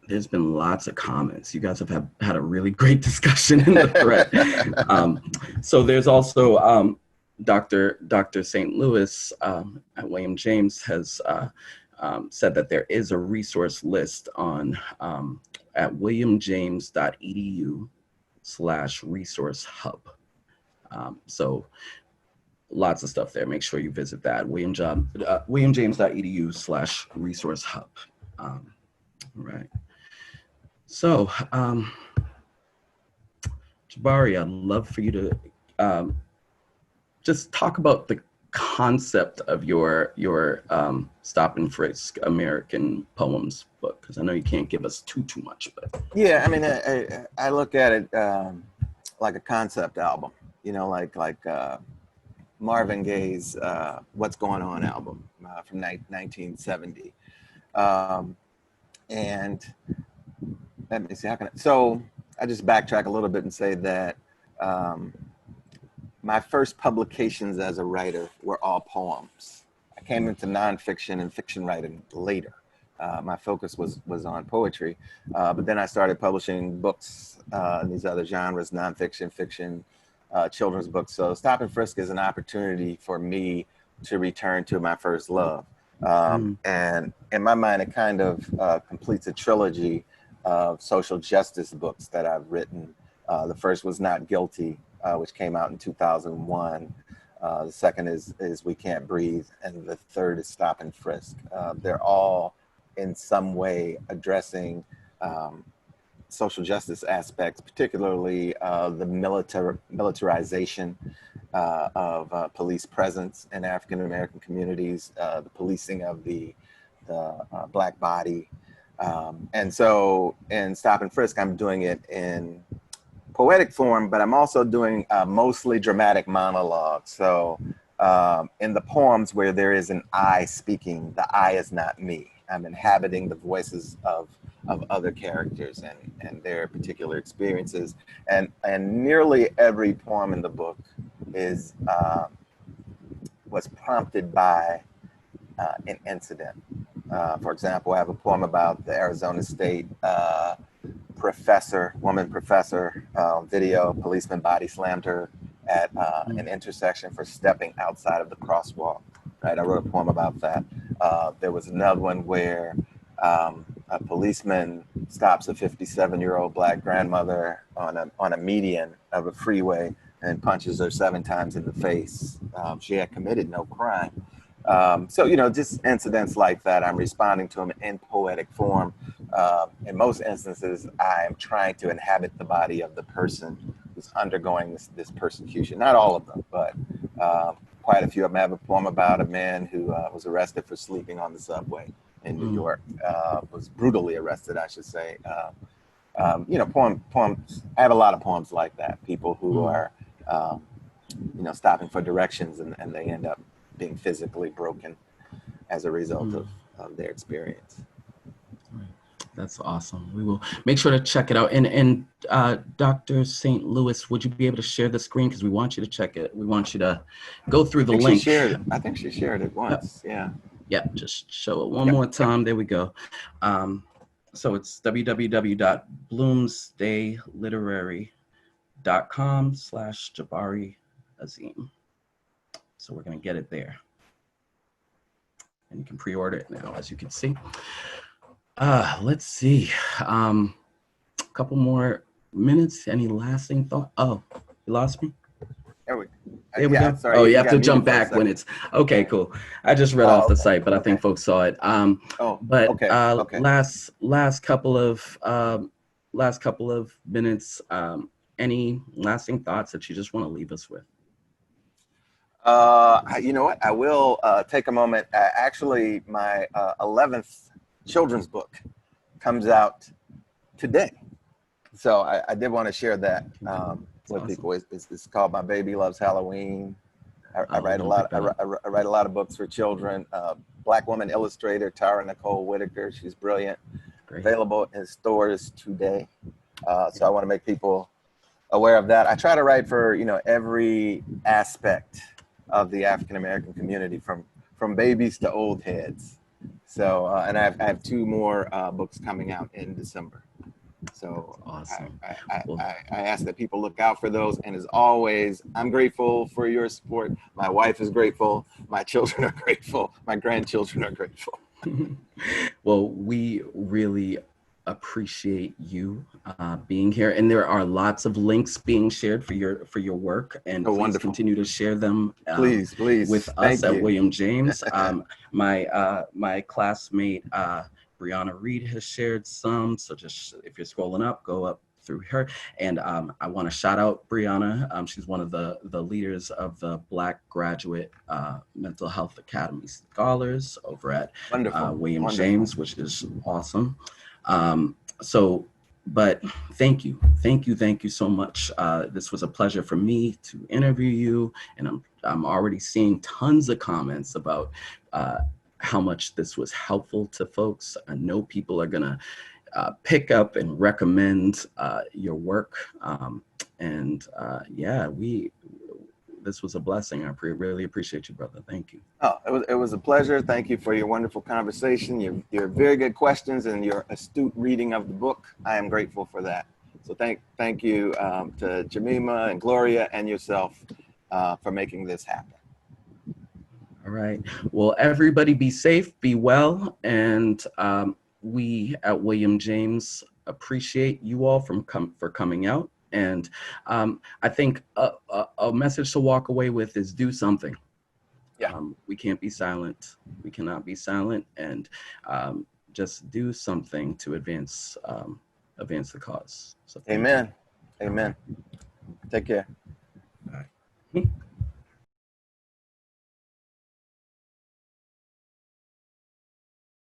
There's been lots of comments. You guys have had a really great discussion in the thread. So there's also Dr. St. Louis at William James has said that there is a resource list on at williamjames.edu/resource hub. So lots of stuff there. Make sure you visit that, williamjames.edu/resource hub. Right. So, Jabari, I'd love for you to just talk about the concept of your Stop and Frisk American Poems book, because I know you can't give us too much, but yeah, I mean, I look at it like a concept album, you know, like Marvin Gaye's "What's Going On" album from 1970, and let me see, so I just backtrack a little bit and say that my first publications as a writer were all poems. I came into nonfiction and fiction writing later. My focus was on poetry, but then I started publishing books in these other genres, nonfiction, fiction, children's books. So Stop and Frisk is an opportunity for me to return to my first love. And in my mind, it kind of completes a trilogy of social justice books that I've written. The first was Not Guilty, which came out in 2001. The second is We Can't Breathe. And the third is Stop and Frisk. They're all in some way addressing social justice aspects, particularly the militarization of police presence in African-American communities, the policing of the Black body. And so in Stop and Frisk, I'm doing it in poetic form, but I'm also doing mostly dramatic monologues. So in the poems where there is an I speaking, the I is not me. I'm inhabiting the voices of other characters and their particular experiences. And nearly every poem in the book was prompted by an incident. For example, I have a poem about the Arizona State woman professor, video, policeman body slammed her at an intersection for stepping outside of the crosswalk. Right, I wrote a poem about that. There was another one where a policeman stops a 57-year-old Black grandmother on a median of a freeway and punches her 7 times in the face. She had committed no crime. So, just incidents like that, I'm responding to them in poetic form. In most instances, I am trying to inhabit the body of the person who's undergoing this persecution. Not all of them, but quite a few of them. I have a poem about a man who was arrested for sleeping on the subway in New York, was brutally arrested, I should say. Poems. I have a lot of poems like that. People who are, stopping for directions and they end up being physically broken as a result of their experience. That's awesome. We will make sure to check it out. And Dr. St. Louis, would you be able to share the screen? Because we want you to check it. We want you to go through the link. I think she shared it once. Yep. Yeah, just show it one more time. There we go. So it's www.bloomsdayliterary.com/Jabari Asim. So we're going to get it there. And you can pre-order it now, as you can see. Let's see. A couple more minutes. Any lasting thought? Oh, you lost me? There we go. Sorry, you have to jump back when it's okay. Cool. I just read off the site, but I think folks saw it. Last couple of minutes. Any lasting thoughts that you just want to leave us with? You know what? I will take a moment. Actually, my 11th children's book comes out today, so I did want to share that with people. It's called My Baby Loves Halloween. I write a lot. I write a lot of books for children. Black woman illustrator Tara Nicole Whitaker. She's brilliant. Great. Available in stores today. So I want to make people aware of that. I try to write for every aspect of the African American community, from babies to old heads. So and I have 2 more books coming out in December. So awesome. I ask that people look out for those. And as always, I'm grateful for your support. My wife is grateful. My children are grateful. My grandchildren are grateful. Well, we really appreciate you being here, and there are lots of links being shared for your work, and please wonderful. Continue to share them please with us at William James. My classmate Brianna Reed has shared some, so just if you're scrolling up, go up through her. And I want to shout out Brianna. She's one of the leaders of the Black Graduate Mental Health Academy Scholars over at William James, which is awesome. But thank you so much. This was a pleasure for me to interview you, and I'm already seeing tons of comments about how much this was helpful to folks. I know people are gonna pick up and recommend your work, this was a blessing. I really appreciate you, brother. Thank you. Oh, it was a pleasure. Thank you for your wonderful conversation, your very good questions, and your astute reading of the book. I am grateful for that. So thank you to Jemima and Gloria and yourself for making this happen. All right. Well, everybody be safe, be well, and we at William James appreciate you all for coming out. And I think a message to walk away with is do something. Yeah. We can't be silent. We cannot be silent, and just do something to advance the cause. So amen. Amen. Take care. All right.